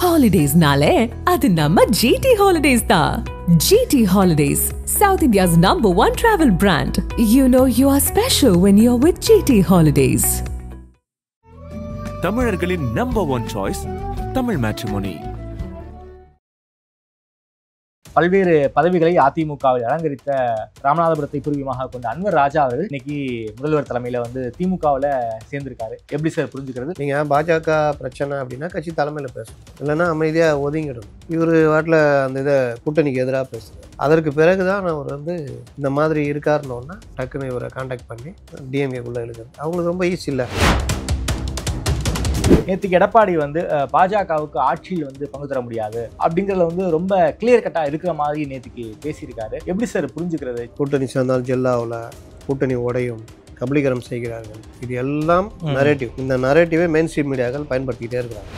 Holidays-nale, adu namma GT Holidays da. GT Holidays, South India's #1 travel brand. You know you are special when you're with GT Holidays. தமிழர்களின் #1 choice Tamil matrimony. பல்வேறு பதவிகளை அதிமுகவில் அலங்கரித்த ராமநாதபுரத்தை பூர்வீகமாக கொண்ட அன்வர் ராஜா அவர்கள் இன்னைக்கு முதல்வர் தலைமையில சேர்ந்துருக்காரு. எப்படி சார் புரிஞ்சுக்கிறது? நீங்க பாஜக பிரச்சனை அப்படின்னா கட்சி தலைமையில பேசணும், இல்லைன்னா அமைதியா ஒதுங்கிடும். இவர் வாட்டில் அந்த இதை கூட்டணிக்கு எதிராக பேசுறாரு. அதற்கு பிறகுதான் அவர் இந்த மாதிரி இருக்காருன்னொன்னா டக்குன்னு இவரை கான்டாக்ட் பண்ணி டிஎம்ஏக்குள்ள எழுதுறது அவங்களுக்கு ரொம்ப ஈஸி இல்லை. நேற்றுக்கு எடப்பாடி பாஜகவுக்கு ஆட்சியில் பங்கு தர முடியாது அப்படிங்கிறதுல ரொம்ப கிளியர் கட்டா இருக்கிற மாதிரி நேற்றுக்கு பேசியிருக்காரு. எப்படி சார் புரிஞ்சுக்கிறது? கூட்டணி சேர்ந்தால் ஜெல்லாவில் கூட்டணி உடையும், கபலீகரம் செய்கிறார்கள், இது எல்லாம் நரேட்டிவ். இந்த நரேட்டிவை மெயின் ஸ்ட்ரீம் மீடியாக்கள் பயன்படுத்திக்கிட்டே இருக்கிறாங்க.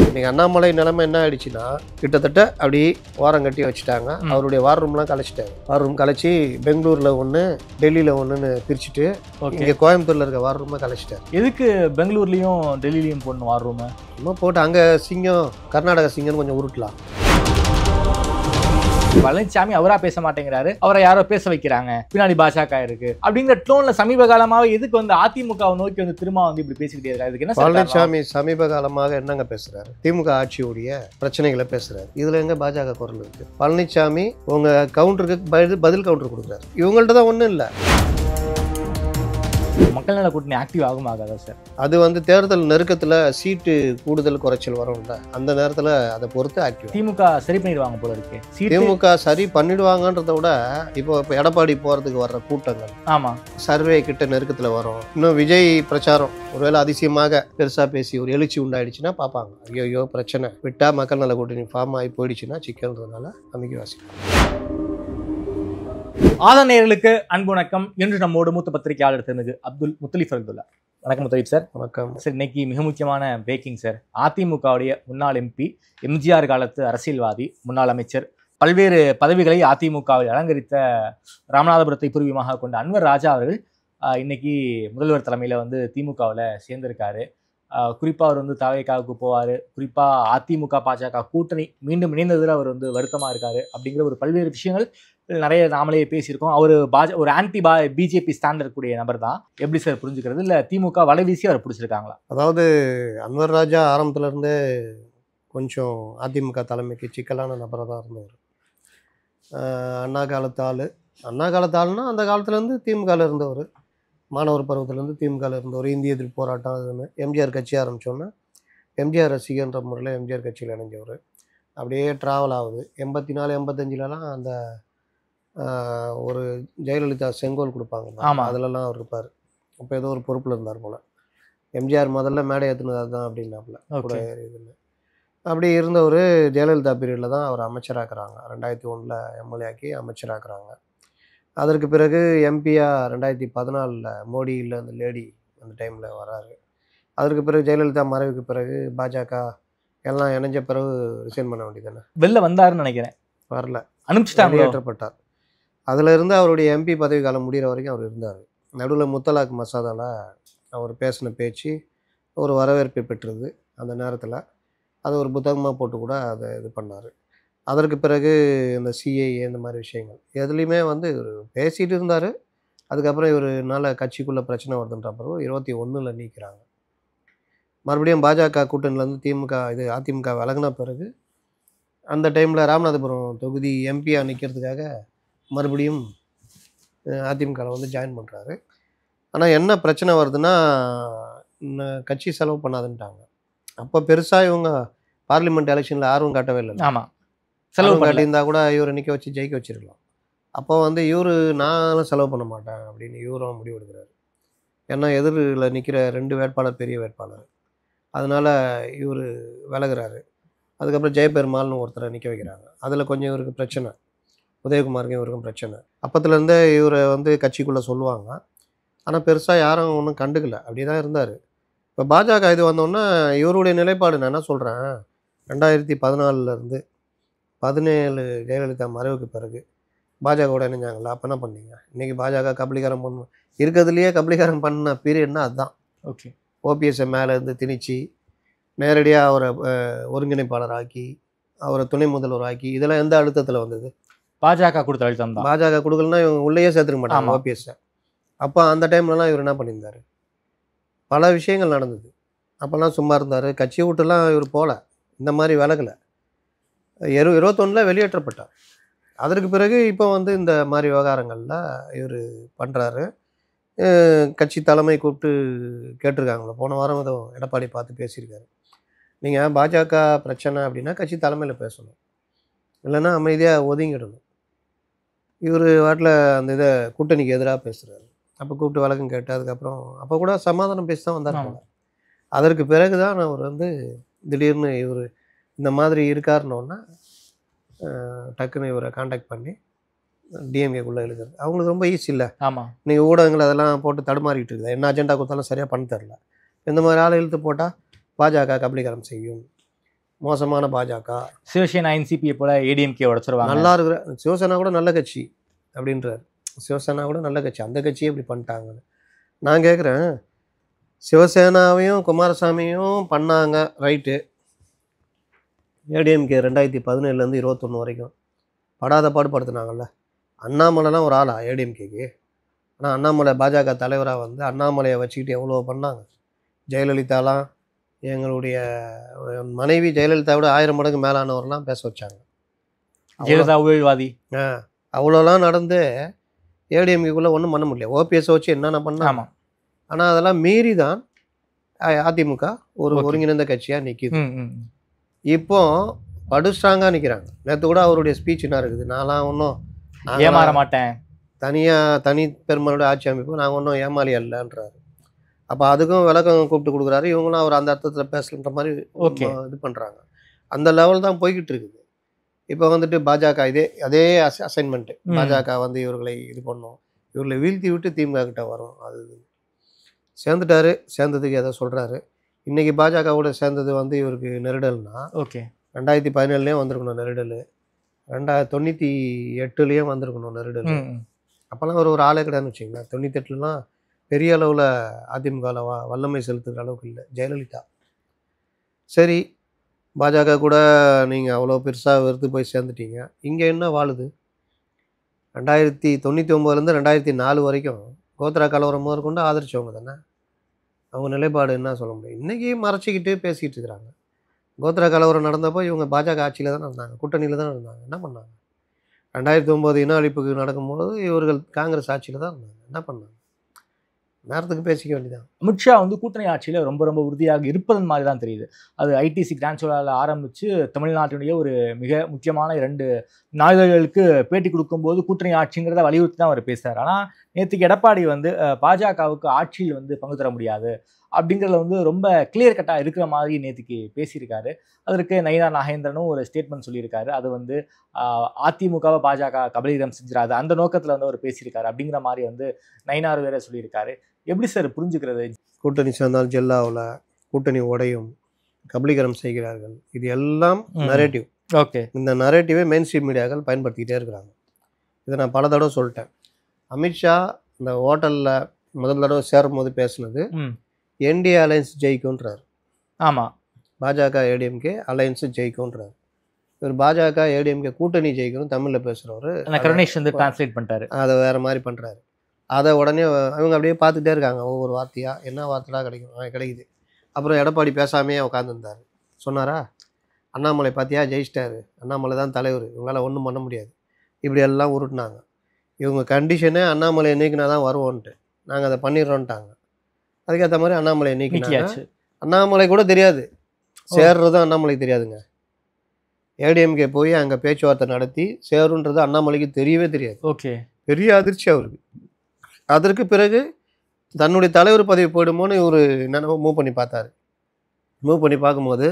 இன்னைக்கு அண்ணாமலை நிலைமை என்ன ஆயிடுச்சுன்னா, கிட்டத்தட்ட அப்படி வாரம் கட்டி வச்சுட்டாங்க. அவருடைய வார் ரூம்லாம் கலைச்சிட்டாங்க. வார் ரூம் கலைச்சி பெங்களூர்ல ஒன்று, டெல்லியில ஒன்றுன்னு பிரிச்சுட்டு இங்கே கோயம்புத்தூர்ல இருக்க வார் ரூமை கலைச்சிட்டாங்க. எதுக்கு பெங்களூர்லயும் டெல்லியிலையும் போடணும் வார் ரூம்? சும்மா போட்டு அங்கே சிங்கம், கர்நாடகா சிங்கம்னு கொஞ்சம் உருட்டலாம். பழனிசாமி அவரா பேச மாட்டேங்கிறாரு, அவரை யாரோ பேச வைக்கிறாங்க, பின்னாடி பாஜக இருக்கு அப்படிங்கிற டோன்ல சமீப காலமாக எதுக்கு அதிமுகவை நோக்கி திரும்ப இப்படி பேசிக்கிட்டே இருக்காரு? இதுக்கு என்ன? பழனிசாமி சமீப காலமாக என்னங்க பேசுறாரு? திமுக ஆட்சியுடைய பிரச்சனைகளை பேசுறாரு. இதுல எங்க பாஜக குரல் இருக்கு? பழனிசாமி உங்க கவுண்டருக்கு பதில் கவுண்டர் கொடுக்குறாரு. இவங்கள்ட்ட தான் ஒண்ணும் இல்லை. மக்கள் நல கூட்டணி ஆக்டிவ் ஆகாதா சார்? அது தேர்தல் நெருக்கத்துல சீட்டு கூடுதல் குறைச்சல் வரும்ல, அந்த நேரத்துல அதை பொறுத்து ஆக்டிவ். திமுக சரி பண்ணிடுவாங்க போல இருக்கு. திமுக சரி பண்ணிடுவாங்கன்றத விட இப்போ எடப்பாடி போறதுக்கு வர்ற கூட்டங்கள், ஆமா, சர்வே கிட்ட நெருக்கத்துல வரும். இன்னும் விஜய் பிரச்சாரம் ஒருவேளை அதிசயமாக பெருசா பேசி ஒரு எழுச்சி உண்டாயிடுச்சுன்னா பார்ப்பாங்க, ஐயோ பிரச்சனை விட்டா மக்கள் நல கூட்டணி ஃபார்ம் ஆகி போயிடுச்சுன்னா சிக்கல்ன்றதுனால அமைக்க வாசிப்பாங்க. ஆதரநேயர்களுக்கு அன்பு வணக்கம். இன்று நம்மோடு மூத்த பத்திரிகையாளர் திரு அப்துல் முத்தலீப் அப்துல்லா. வணக்கம் முத்தலீப் சார். வணக்கம் சார். இன்னைக்கு மிக முக்கியமான பிரேக்கிங் சார். அதிமுகவுடைய முன்னாள் எம்பி, எம்ஜிஆர் காலத்து அரசியல்வாதி, முன்னாள் அமைச்சர், பல்வேறு பதவிகளை அதிமுகவில் அலங்கரித்த ராமநாதபுரத்தை பூர்வீகமாக கொண்ட அன்வர் ராஜா அவர்கள் இன்னைக்கு முதல்வர் தலைமையில திமுகவில் சேர்ந்திருக்காரு. குறிப்பாக அவர் தவேகாவுக்கு போவார். குறிப்பாக அதிமுக பாஜக கூட்டணி மீண்டும் இணைந்ததில் அவர் வருத்தமாக இருக்காரு அப்படிங்கிற ஒரு பல்வேறு விஷயங்கள் நிறைய நாமளே பேசியிருக்கோம். அவர் ஒரு ஆன்டி பிஜேபி ஸ்டாண்ட் இருக்கக்கூடிய நபர் தான். எப்படி சார் புரிஞ்சுக்கிறது? இல்லை திமுக வலை வீசி அவர் பிடிச்சிருக்காங்களா? அதாவது அன்வர் ராஜா ஆரம்பத்துல இருந்தே கொஞ்சம் அதிமுக தலைமைக்கு சிக்கலான நபராக தான் இருந்தவர். அண்ணா காலத்தாள்னா அந்த காலத்துலேருந்து திமுகவில் இருந்தவர். மாணவர் பருவத்திலேருந்து திமுகவில் இருந்தவர். இந்திய எதிர்ப்பு போராட்டம் அதுன்னு எம்ஜிஆர் கட்சி ஆரம்பித்தோன்னா எம்ஜிஆர் ரசிகன்ற முறையில் எம்ஜிஆர் கட்சியில் இணைஞ்சவர். அப்படியே ட்ராவல் ஆகுது. 84, 85லலாம் அந்த ஒரு ஜெயலலிதா செங்கோல் கொடுப்பாங்க, அதிலலாம் அவர் இருப்பார். அப்போ ஏதோ ஒரு பொறுப்பில் இருந்தார் போல். எம்ஜிஆர் முதல்ல மேடை ஏற்றுனது அதுதான் அப்படின்னாப்புல கூட இதுன்னு. அப்படி இருந்தவர் ஜெயலலிதா பீரியடில் தான் அவர் அமைச்சராக்குறாங்க. 2001 எம்எல்ஏ ஆக்கி அமைச்சராக்குறாங்க. அதற்கு பிறகு எம்பியா 2014 மோடியில் அந்த லேடி அந்த டைமில் வராரு. அதற்கு பிறகு ஜெயலலிதா மறைவுக்கு பிறகு பாஜக எல்லாம் இணைஞ்ச பிறகு ரிசைன் பண்ண வேண்டியதானே. வெளில வந்தாருன்னு நினைக்கிறேன். வரல, அனுப்பிச்சிட்டாங்க, வெளியேற்றப்பட்டார். அதில் இருந்து அவருடைய எம்பி பதவி காலம் முடிகிற வரைக்கும் அவர் இருந்தார். நடுவில் முத்தலாக் மசோதாவில் அவர் பேசின பேச்சு ஒரு வரவேற்பை பெற்றது. அந்த நேரத்தில் அதை ஒரு புத்தகமாக போட்டு கூட அதை இது பண்ணார். அதற்கு பிறகு இந்த சிஏஏ இந்த மாதிரி விஷயங்கள் எதுலேயுமே இவர் பேசிகிட்டு இருந்தார். அதுக்கப்புறம் இவருனால கட்சிக்குள்ளே பிரச்சனை வருதுன்ற பிறகு 21 நீக்கிறாங்க. மறுபடியும் பாஜக கூட்டணியிலேருந்து அதிமுக விலகின பிறகு அந்த டைமில் ராமநாதபுரம் தொகுதி எம்பியாக நிற்கிறதுக்காக மறுபடியும் அதிமுகவில் ஜாயின் பண்ணுறாரு. ஆனால் என்ன பிரச்சனை வருதுன்னா, கட்சி செலவு பண்ணாதுன்ட்டாங்க. அப்போ பெருசாக இவங்க பார்லிமெண்ட் எலெக்ஷனில் ஆர்வம் காட்டவே இல்லை. ஆமாம், செலவு காட்டியிருந்தா கூட இவரை நிற்க வச்சு ஜெயிக்க வச்சிருக்கலாம். அப்போ இவர் நானும் செலவு பண்ண மாட்டேன் அப்படின்னு இவரும் முடிவெடுக்கிறார். ஏன்னா எதிரில் நிற்கிற 2 வேட்பாளர் பெரிய வேட்பாளர், அதனால் இவர் விலகிறாரு. அதுக்கப்புறம் ஜெயபெருமாள்னு ஒருத்தரை நிற்க வைக்கிறாங்க. அதில் கொஞ்சம் இவருக்கு பிரச்சனை, உதயகுமாருக்கும் இவருக்கும் பிரச்சனை. அப்பத்துலேருந்தே இவரை கட்சிக்குள்ளே சொல்லுவாங்க. ஆனால் பெருசாக யாரும் ஒன்றும் கண்டுக்கல, அப்படியே தான் இருந்தார். இப்போ பாஜக இது வந்தோன்னா இவருடைய நிலைப்பாடு நான் என்ன சொல்கிறேன், 2014 17 ஜெயலலிதா மறைவுக்கு பிறகு பாஜகவோட இணைஞ்சாங்களா? அப்போ என்ன பண்ணீங்க? இன்றைக்கி பாஜக கபலீகரம் பண்ண இருக்கிறதுலையே கபலீகரம் பண்ண பீரியட்னா அதுதான். ஓகே, ஓபிஎஸ்ஸை மேலேருந்து திணிச்சு நேரடியாக அவரை ஒருங்கிணைப்பாளராக்கி அவரை துணை முதல்வராக்கி இதெல்லாம் எந்த அழுத்தத்தில் வந்தது? பாஜக கொடுத்த அழுத்தம் தான். பாஜக கொடுக்கலன்னா இவங்க உள்ளேயே சேர்த்துக்க மாட்டாங்க ஆமா. ஓபிஎஸ்ஸை. அப்போ அந்த டைம்லலாம் இவர் என்ன பண்ணியிருந்தார்? பல விஷயங்கள் நடந்தது. அப்போல்லாம் சும்மா இருந்தார். கட்சியை விட்டுலாம் இவர் போகல, இந்த மாதிரி விலகலை. 21 வெளியேற்றப்பட்டார். அதற்கு பிறகு இப்போ வந்து இந்த மாதிரி விவகாரங்களில் இவர் பண்ணுறாரு. கட்சி தலைமை கூப்பிட்டு கேட்டிருக்காங்களோ, போன வாரம் ஏதோ எடப்பாடி பார்த்து பேசியிருக்காரு. நீங்கள் பாஜக பிரச்சனை அப்படின்னா கட்சி தலைமையில் பேசணும், இல்லைன்னா அமைதியாக ஒதுங்கிடணும். இவர் வாட்டில் அந்த இதை கூட்டணிக்கு எதிராக பேசுகிறாரு. அப்போ கூப்பிட்டு வழக்கம் கேட்டு அதுக்கப்புறம் அப்போ கூட சமாதானம் பேசி தான் வந்தார். அதற்கு பிறகு தான் அவர் வந்து திடீர்னு இவர் இந்த மாதிரி இருக்காருன்னொன்னா டக்குன்னு இவரை காண்டாக்ட் பண்ணி டிஎம்கேக்குள்ளே எழுதுறது அவங்களுக்கு ரொம்ப ஈஸி இல்லை. ஆமாம், நீங்கள் ஊடகங்கள் அதெல்லாம் போட்டு தடுமாறிட்டு இருக்குது. என்ன அஜெண்டா கொடுத்தாலும் சரியாக பண்ண தரல. இந்த மாதிரி ஆளை இழுத்து போட்டால் பாஜக கபலீகரம் செய்யும், மோசமான பாஜக. சிவசேனா என்சிபியை போல ஏடிஎம்கே உடச்சிருவாங்க. நல்லா இருக்கிற சிவசேனா கூட நல்ல கட்சி அப்படின்றார். சிவசேனா கூட நல்ல கட்சி, அந்த கட்சியே இப்படி பண்ணிட்டாங்கன்னு நான் கேட்குறேன். சிவசேனாவையும் குமாரசாமியும் பண்ணாங்க, ரைட்டு. ஏடிஎம்கே 2017 21 வரைக்கும் படாத பாடுபடுத்தினாங்கல்ல. அண்ணாமலைலாம் ஒரு ஆளா ஏடிஎம்கேக்கு? ஆனால் அண்ணாமலை பாஜக தலைவராக வந்து அண்ணாமலையை வச்சுக்கிட்டு எவ்வளோ பண்ணாங்க. ஜெயலலிதாலாம், எங்களுடைய மனைவி ஜெயலலிதா விட 1000 மடங்கு மேலானவரெலாம் பேச வச்சாங்க. ஜெயலலிதா ஊழல்வாதி. அவ்வளோலாம் நடந்து ஏடிஎம்கேக்குள்ளே ஒன்றும் பண்ண முடியல. ஓபிஎஸ் வச்சு என்னென்ன பண்ணாங்க. ஆமாம், ஆனால் அதெல்லாம் மீறி தான் அதிமுக ஒரு ஒருங்கிணைந்த கட்சியாக நிற்கிது. இப்போ படு ஸ்ட்ராங்காக நிற்கிறாங்க. நேற்று கூட அவருடைய ஸ்பீச் என்ன இருக்குது, நான்லாம் ஒன்றும் ஏமாற மாட்டேன், தனி பெருமளோட ஆட்சி அமைப்பு, நாங்கள் ஒன்றும் ஏமாளி அல்லன்றாரு. அப்போ அதுக்கும் விளக்கம் கூப்பிட்டு கொடுக்குறாரு. இவங்களும் அவர் அந்த அர்த்தத்தில் பேசலன்ற மாதிரி இது பண்ணுறாங்க. அந்த லெவல் தான் போய்கிட்டு இருக்குது. இப்போ வந்துட்டு பாஜக அதே அசைன்மெண்ட்டு. பாஜக வந்து இவர்களை இது பண்ணோம், இவர்களை வீழ்த்தி விட்டு திமுக கிட்ட வரும். அது சேர்ந்துட்டாரு. சேர்ந்ததுக்கு எதை சொல்கிறாரு. இன்றைக்கி பாஜகவோட சேர்ந்தது வந்து இவருக்கு நெருடல்னா, ஓகே 2017 வந்திருக்கணும் நெருடல், 98 வந்திருக்கணும் நெருடல். அப்போல்லாம் ஒரு ஆளே கிடையாதுன்னு வச்சிங்களேன். 98 பெரிய அளவில் அதிமுகவில் வல்லமை செலுத்துகிற அளவுக்கு இல்லை ஜெயலலிதா. சரி, பாஜக கூட நீங்கள் அவ்வளோ பெருசாக வெறுத்து போய் சேர்ந்துட்டீங்க. இங்கே என்ன வாழுது? 1999 2004 வரைக்கும் கோத்ரா கலவரம் முதற்கொண்டு ஆதரிச்சவங்க தானே. அவங்க நிலைப்பாடு என்ன சொல்ல முடியும்? இன்றைக்கி மறைச்சிக்கிட்டு பேசிக்கிட்டு இருக்கிறாங்க. கோத்ரா கலவரம் நடந்தப்போ இவங்க பாஜக ஆட்சியில் தானே இருந்தாங்க, கூட்டணியில் தான் இருந்தாங்க. என்ன பண்ணாங்க? 2009 இன அழிப்புக்கு நடக்கும்போது இவர்கள் காங்கிரஸ் ஆட்சியில் தான் இருந்தாங்க. என்ன பண்ணாங்க? நேரத்துக்கு பேசிக்க வேண்டியதான். அமித்ஷா வந்து கூட்டணி ஆட்சியில் ரொம்ப ரொம்ப உறுதியாக இருப்பதன் மாதிரி தான் தெரியுது. அது ஐடிசி கிராண்ட் சோலாவில் ஆரம்பித்து தமிழ்நாட்டினுடைய ஒரு மிக முக்கியமான 2 நாளிதழ்களுக்கு பேட்டி கொடுக்கும்போது கூட்டணி ஆட்சிங்கிறத வலியுறுத்தி தான் அவர் பேசுகிறார். ஆனால் நேற்றுக்கு எடப்பாடி வந்து பாஜகவுக்கு ஆட்சியில் வந்து பங்கு தர முடியாது அப்படிங்கிறத வந்து ரொம்ப கிளியர் கட்டாக இருக்கிற மாதிரி நேற்றுக்கு பேசியிருக்காரு. அதற்கு நயினா நாகேந்திரனும் ஒரு ஸ்டேட்மெண்ட் சொல்லியிருக்காரு. அது வந்து அதிமுகவை பாஜக கபலீகரம் செஞ்சிடாது, அந்த நோக்கத்தில் வந்து அவர் பேசியிருக்காரு அப்படிங்கிற மாதிரி வந்து நயினார் வேற சொல்லியிருக்காரு. எப்படி சார் புரிஞ்சுக்கிறது? கூட்டணி சேர்ந்தால் ஜெல்லாவில் கூட்டணி உடையும், கபலீகரம் செய்கிறார்கள், இது எல்லாம் நரேட்டிவ். ஓகே, இந்த நரேட்டிவை மெயின் ஸ்ட்ரீம் மீடியாக்கள் பயன்படுத்திக்கிட்டே இருக்கிறாங்க. இதை நான் பல தடவை சொல்லிட்டேன். அமித்ஷா இந்த ஹோட்டலில் முதல் தடவை சேரும் போது பேசுனது என்டிஏ அலையன்ஸ் ஜெயிக்கும்ன்றார். ஆமாம், பாஜக ஏடிஎம்கே அலையன்ஸ் ஜெயிக்கும்ன்றார். இவர் பாஜக ஏடிஎம்கே கூட்டணி ஜெயிக்கணும் தமிழில் பேசுகிறவர் கருணேஷ் வந்து டிரான்ஸ்லேட் பண்ணிட்டாரு. அதை வேறு மாதிரி பண்ணுறாரு. அதை உடனே அவங்க அப்படியே பார்த்துட்டே இருக்காங்க. ஒவ்வொரு வார்த்தையாக என்ன வார்த்தையாக கிடைக்குது. அப்புறம் எடப்பாடி பேசாமையே உட்காந்துருந்தார். சொன்னாரா, அண்ணாமலை பார்த்தியா ஜெயிச்சிட்டாரு, அண்ணாமலை தான் தலைவர், இவங்களால் ஒன்றும் பண்ண முடியாது, இப்படி எல்லாம் உருட்டினாங்க. இவங்க கண்டிஷனே அண்ணாமலை நீக்கினா தான் வருவோன்ட்டு, நாங்கள் அதை பண்ணிடுறோன்ட்டாங்க. அதுக்கேற்ற மாதிரி அண்ணாமலை நீக்கினாச்சு. அண்ணாமலை கூட தெரியாது, சேர்றதும் அண்ணாமலைக்கு தெரியாதுங்க. ஏடிஎம்கே போய் அங்கே பேச்சுவார்த்தை நடத்தி சேருன்றது அண்ணாமலைக்கு தெரியவே தெரியாது. ஓகே, பெரிய அதிர்ச்சி அவருக்கு. அதற்கு பிறகு தன்னுடைய தலைவர் பதவி போயிடுமோன்னு இவர் என்னென்ன மூவ் பண்ணி பார்த்தாரு. மூவ் பண்ணி பார்க்கும்போது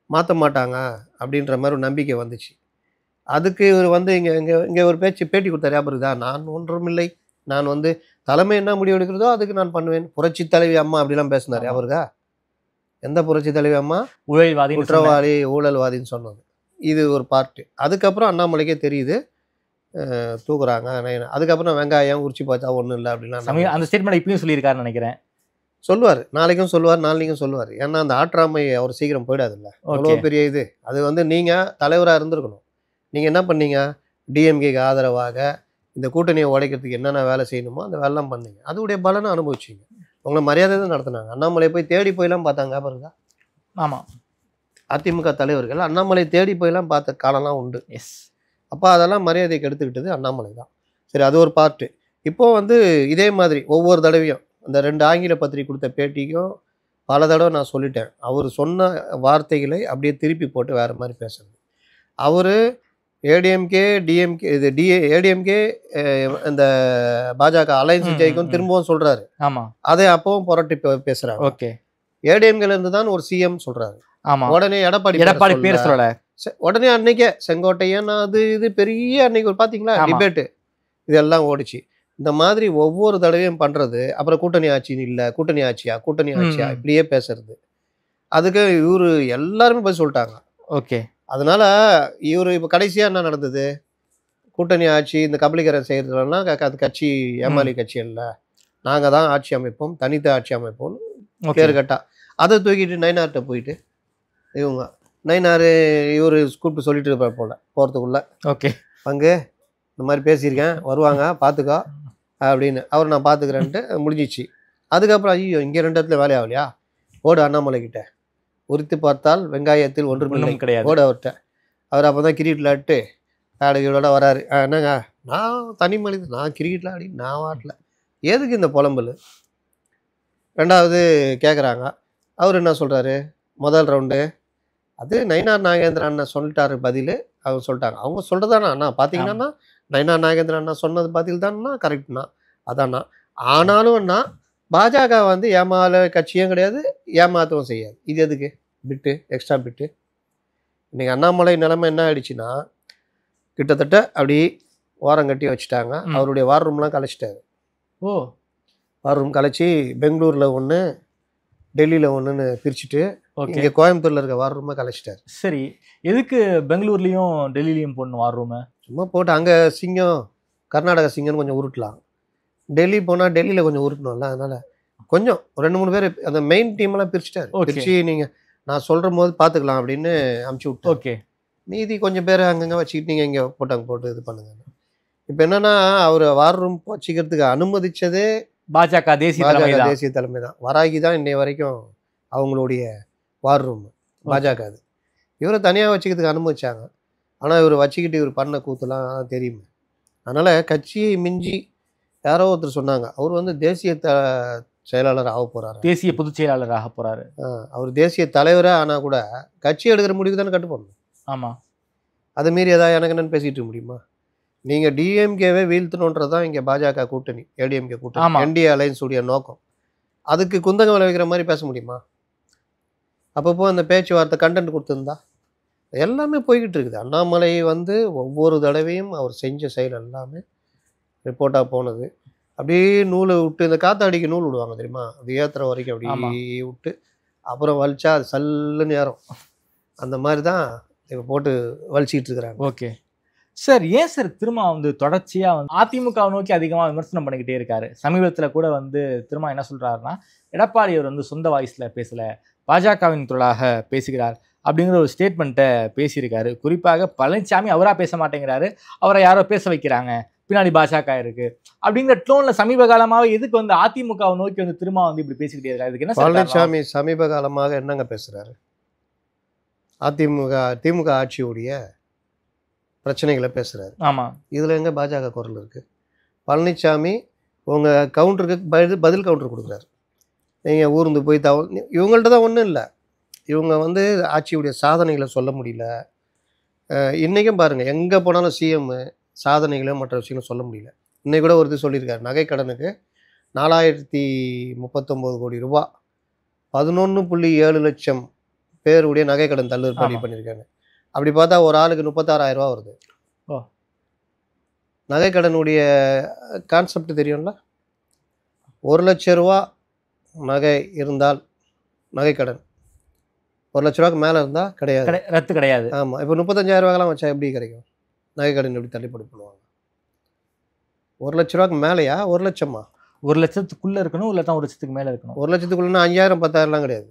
மாற்ற மாட்டாங்க அப்படின்ற மாதிரி ஒரு நம்பிக்கை வந்துச்சு. அதுக்கு இவர் வந்து இங்கே ஒரு பேட்டி கொடுத்தாரு. ஞாபகம் தான், நான் ஒன்றும் இல்லை, நான் வந்து தலைமை என்ன முடிவு எடுக்கிறதோ அதுக்கு நான் பண்ணுவேன், புரட்சி தலைவி அம்மா அப்படிலாம் பேசினார். அவருக்கா எந்த புரட்சி தலைவி அம்மா? ஊழல்வாதி, குற்றவாளி, ஊழல்வாதின்னு சொன்னது. இது ஒரு பார்ட்டு. அதுக்கப்புறம் அண்ணாமலைக்கே தெரியுது தூக்குறாங்க. அதுக்கப்புறம் வெங்காயம் உரிச்சு பார்த்தா ஒன்றும் இல்லை அப்படின்னா அந்த ஸ்டேட்மெண்ட் இப்பயும் சொல்லியிருக்காருன்னு நினைக்கிறேன். சொல்லுவார், நாளைக்கும் சொல்லுவார், நாளைக்கும் சொல்லுவார். ஏன்னா அந்த ஆற்றாமை அவர் சீக்கிரம் போயிடாதுல்ல. அவ்வளோ ஓகே. பெரிய இது. அது வந்து நீங்கள் தலைவராக இருந்திருக்கணும். நீங்கள் என்ன பண்ணீங்க, டிஎம்கேக்கு ஆதரவாக இந்த கூட்டணியை உடைக்கிறதுக்கு என்னென்ன வேலை செய்யணுமோ அந்த வேலைலாம் பண்ணீங்க. அதோடைய பலனை அனுபவிச்சிங்க. உங்களை மரியாதை தான் நடத்துனாங்க. அண்ணாமலை போய் தேடி போயெல்லாம் பார்த்தாங்க பாருங்க. ஆமாம். அதிமுக தலைவர்கள் அண்ணாமலை தேடி போயெல்லாம் பார்த்த காலம்லாம் உண்டு. எஸ். அப்போ அதெல்லாம் மரியாதைக்கு எடுத்துக்கிட்டது அண்ணாமலை தான். சரி, அது ஒரு பார்ட்டு. இப்போ வந்து இதே மாதிரி ஒவ்வொரு தடவையும் அந்த 2 ஆங்கில பத்திரிகை கொடுத்த பேட்டிக்கும் பல தடவை நான் சொல்லிட்டேன். அவர் சொன்ன வார்த்தைகளை அப்படியே திருப்பி போட்டு வேறு மாதிரி பேசுறது. அவர் ஏடிஎம்கே டிஎம்கே இது ஏடிஎம்கே இந்த பாஜக அலைன்ஸ் ஜெயிக்கும் திரும்பவும் சொல்கிறாரு. ஆமாம். அதை அப்பவும் புரட்டி பேசுகிறாங்க. ஓகே. ஏடிஎம்கேல இருந்து தான் ஒரு சிஎம் சொல்கிறாரு. ஆமாம். உடனே எடப்பாடி பேர் சொல்லல. உடனே அன்னைக்கே செங்கோட்டையன் அது இது பெரிய அன்னைக்கு ஒரு பார்த்தீங்களா டிபேட்டு இதெல்லாம் ஓடிச்சு. இந்த மாதிரி ஒவ்வொரு தடவையும் பண்ணுறது. அப்புறம் கூட்டணி ஆட்சின்னு இல்லை, கூட்டணி ஆட்சியா இப்படியே பேசுறது. அதுக்கு இவரு எல்லாருமே போய் சொல்லிட்டாங்க. ஓகே. அதனால இவர் இப்போ கடைசியாக என்ன நடந்தது, கூட்டணி ஆட்சி இந்த கபலீகரம் செய்கிறதுலாம் அது கட்சி ஏமாளி கட்சி இல்லை, நாங்கள் தான் ஆட்சி அமைப்போம், தனித்த ஆட்சி அமைப்போம்னு பேர் கேட்டா அதை தூக்கிட்டு நயினார்கிட்ட போயிட்டு இவங்க நயினார் இவர் கூப்பிட்டு சொல்லிட்டு இருப்பார் போல போகிறதுக்குள்ள. ஓகே. அங்கே இந்த மாதிரி பேசியிருக்கேன், வருவாங்க பார்த்துக்கோ அப்படின்னு. அவர் நான் பார்த்துக்கிறேன்ட்டு முடிஞ்சிச்சு. அதுக்கப்புறம் ஐயோ இங்கே 2 இடத்துல வேலையாகலையா, ஓடு அண்ணாமலை கிட்ட, உரித்து பார்த்தால் வெங்காயத்தில் ஒன்றும் கிடையாது, ஓடு அவர்கிட்ட. அவர் அப்போ தான் கிரிக்கெட்டில் ஆட்டு ஆடுகளோட வராரு. என்னங்க நான் தனி மனிதன், நான் கிரிக்கெட்டில் ஆடி நான் வாட்டல, எதுக்கு இந்த புலம்பல்? 2வது கேட்குறாங்க. அவர் என்ன சொல்கிறாரு, முதல் ரவுண்டு அது நயினார் நாகேந்திரன் அண்ணா சொல்லிட்டாரு பதில். அவங்க சொல்லிட்டாங்க, அவங்க சொல்கிறதானா அண்ணா பார்த்தீங்கன்னா நயினார் நாகேந்திரன் அண்ணா சொன்னது பதில் தானண்ணா கரெக்ட்ண்ணா, அதாண்ணா. ஆனாலும் அண்ணா பாஜக வந்து ஏமால கட்சியும் கிடையாது, ஏமாற்றவும் செய்யாது. இது எதுக்கு பிட்டு, எக்ஸ்ட்ரா பிட்டு? இன்றைக்கி அண்ணாமலை நிலைமை என்ன ஆயிடுச்சுன்னா, கிட்டத்தட்ட அப்படி ஓரம் கட்டி வச்சுட்டாங்க. அவருடைய வார் ரூம்லாம் கலைச்சிட்டாரு. ஓ, வார் ரூம் கலைச்சி பெங்களூரில் ஒன்று, டெல்லியில் ஒன்றுன்னு பிரிச்சுட்டு ஓகே. இங்கே கோயம்புத்தூரில் இருக்க வார் ரூமை கலைச்சிட்டாரு. சரி, எதுக்கு பெங்களூர்லேயும் டெல்லிலையும் போடணும் வார் ரூமு? சும்மா போட்டு அங்கே சிங்கம் கர்நாடகா சிங்கம்னு கொஞ்சம் உருட்டலாம், டெல்லி போனால் டெல்லியில் கொஞ்சம் உருட்டணும்ல. அதனால் கொஞ்சம் 2-3 பேர் அந்த மெயின் டீமெல்லாம் பிரிச்சுட்டாரு. பிரித்து நீங்கள் நான் சொல்கிற போது பார்த்துக்கலாம் அப்படின்னு அமுச்சு விட்டு, ஓகே, மீதி கொஞ்சம் பேர் அங்கங்கே வச்சுக்கிட்டு நீங்கள் இங்கே போட்டு இது பண்ணுங்க. இப்போ என்னென்னா அவர் வார் ரூம் வச்சுக்கிறதுக்கு அனுமதிச்சதே பாஜக தேசிய தலைமை தான். வராகி தான் இன்னை வரைக்கும் அவங்களுடைய வார் ரூம் பாஜக. அது இவரை தனியாக வச்சுக்கிறதுக்கு அனுமதிச்சாங்க. ஆனால் இவர் வச்சுக்கிட்டு இவர் பண்ண கூத்துலாம் தெரியுமே. அதனால் கட்சியை மிஞ்சி யாரோ ஒருத்தர் சொன்னாங்க, அவர் வந்து தேசிய செயலாளர் ஆக போகிறாரு, தேசிய பொதுச் செயலாளர் ஆக போகிறாரு. அவர் தேசிய தலைவராக ஆனால் கூட கட்சி எடுக்கிற முடிவு தானே கட்டுப்படணும். ஆமாம். அது மீறி ஏதாவது எனக்கு என்னன்னு பேசிகிட்டு இருக்க முடியுமா? நீங்கள் டிஎம்கேவே வீழ்த்தணுன்றது தான் இங்கே பாஜக கூட்டணி, ஏடிஎம்கே கூட்டணி, என்டிஏ அலைன்ஸ் உடைய நோக்கம். அதுக்கு குந்தகம் விளைவிக்கிற மாதிரி பேச முடியுமா? அப்பப்போ அந்த பேச்சுவார்த்தை கண்டென்ட் கொடுத்துருந்தா எல்லாமே போய்கிட்டு இருக்குது. அண்ணாமலை வந்து ஒவ்வொரு தடவையும் அவர் செஞ்ச செயல் எல்லாமே ரிப்போர்ட்டாக போனது. அப்படியே நூலை விட்டு, இந்த காத்தாடிக்கு நூல் விடுவாங்க தெரியுமா, அது ஏற்றுற வரைக்கும் அப்படியே விட்டு அப்புறம் வலிச்சா அது சல்லுன்னு ஏறும். அந்த மாதிரி தான் இப்போ போட்டு வலிச்சிக்கிட்டு இருக்கிறாங்க. ஓகே சார், ஏன் சார் திரும்ப வந்து தொடர்ச்சியாக வந்து அதிமுகவை நோக்கி அதிகமாக விமர்சனம் பண்ணிக்கிட்டே இருக்காரு? சமீபத்தில் கூட வந்து திரும்ப என்ன சொல்கிறாருன்னா, எடப்பாடி அவர் வந்து சொந்த வாய்ஸில் பேசலை, பாஜகவின் தொழிலாக பேசுகிறார் அப்படிங்கிற ஒரு ஸ்டேட்மெண்ட்டை பேசியிருக்காரு. குறிப்பாக பழனிசாமி அவராக பேச மாட்டேங்கிறாரு, அவரை யாரோ பேச வைக்கிறாங்க, பின்னாடி பாஜக இருக்கு அப்படிங்கிற டோனில் சமீப காலமாக எதுக்கு வந்து அதிமுகவை நோக்கி வந்து திரும்ப வந்து இப்படி பேசிக்கிட்டே இருக்காரு? இதுக்கு என்ன பழனிசாமி சமீப காலமாக என்னங்க பேசுகிறாரு? திமுக ஆட்சியுடைய பிரச்சனைகளை பேசுகிறாரு. ஆமாம். இதில் எங்கே பாஜக குரல் இருக்குது? பழனிசாமி உங்கள் கவுண்டருக்கு பதில் கவுண்டர் கொடுக்குறாரு. நீங்கள் ஊர்ந்து போய் இவங்கள்ட்ட தான் ஒன்றும் இல்லை, இவங்க வந்து ஆட்சியுடைய சாதனைகளை சொல்ல முடியல. இன்றைக்கும் பாருங்கள், எங்கே போனாலும் சிஎம் சாதனைகளும் மற்ற விஷயங்களும் சொல்ல முடியல. இன்னைக்கு கூட ஒருத்தர் சொல்லியிருக்காரு, நகைக்கடனுக்கு 4039 கோடி ரூபா 11.7 லட்சம் பேருடைய நகைக்கடன் தள்ளுபடி பண்ணியிருக்காங்க. அப்படி பார்த்தா ஒரு ஆளுக்கு 36,000 ரூபா வருது. நகைக்கடனுடைய கான்செப்ட் தெரியும்ல, 1 லட்ச ரூபா நகை இருந்தால் நகைக்கடன், 1 லட்ச ரூபாய்க்கு மேலே இருந்தால் கிடையாது, ரத்து கிடையாது. ஆமாம். இப்போ 35,000 ரூபாய்லாம் வச்சா எப்படி கிடைக்கும்? நகைக்கடன் எப்படி தள்ளுபடி பண்ணுவாங்க? 1 லட்ச ரூபாய்க்கு மேலேயா? 1 லட்சமா? 1 லட்சத்துக்குள்ள இருக்கணும், இல்ல 1 லட்சத்துக்கு மேல இருக்கணும். 1 லட்சத்துக்குள்ளனா 5000 10,000லாம் கிடையாது.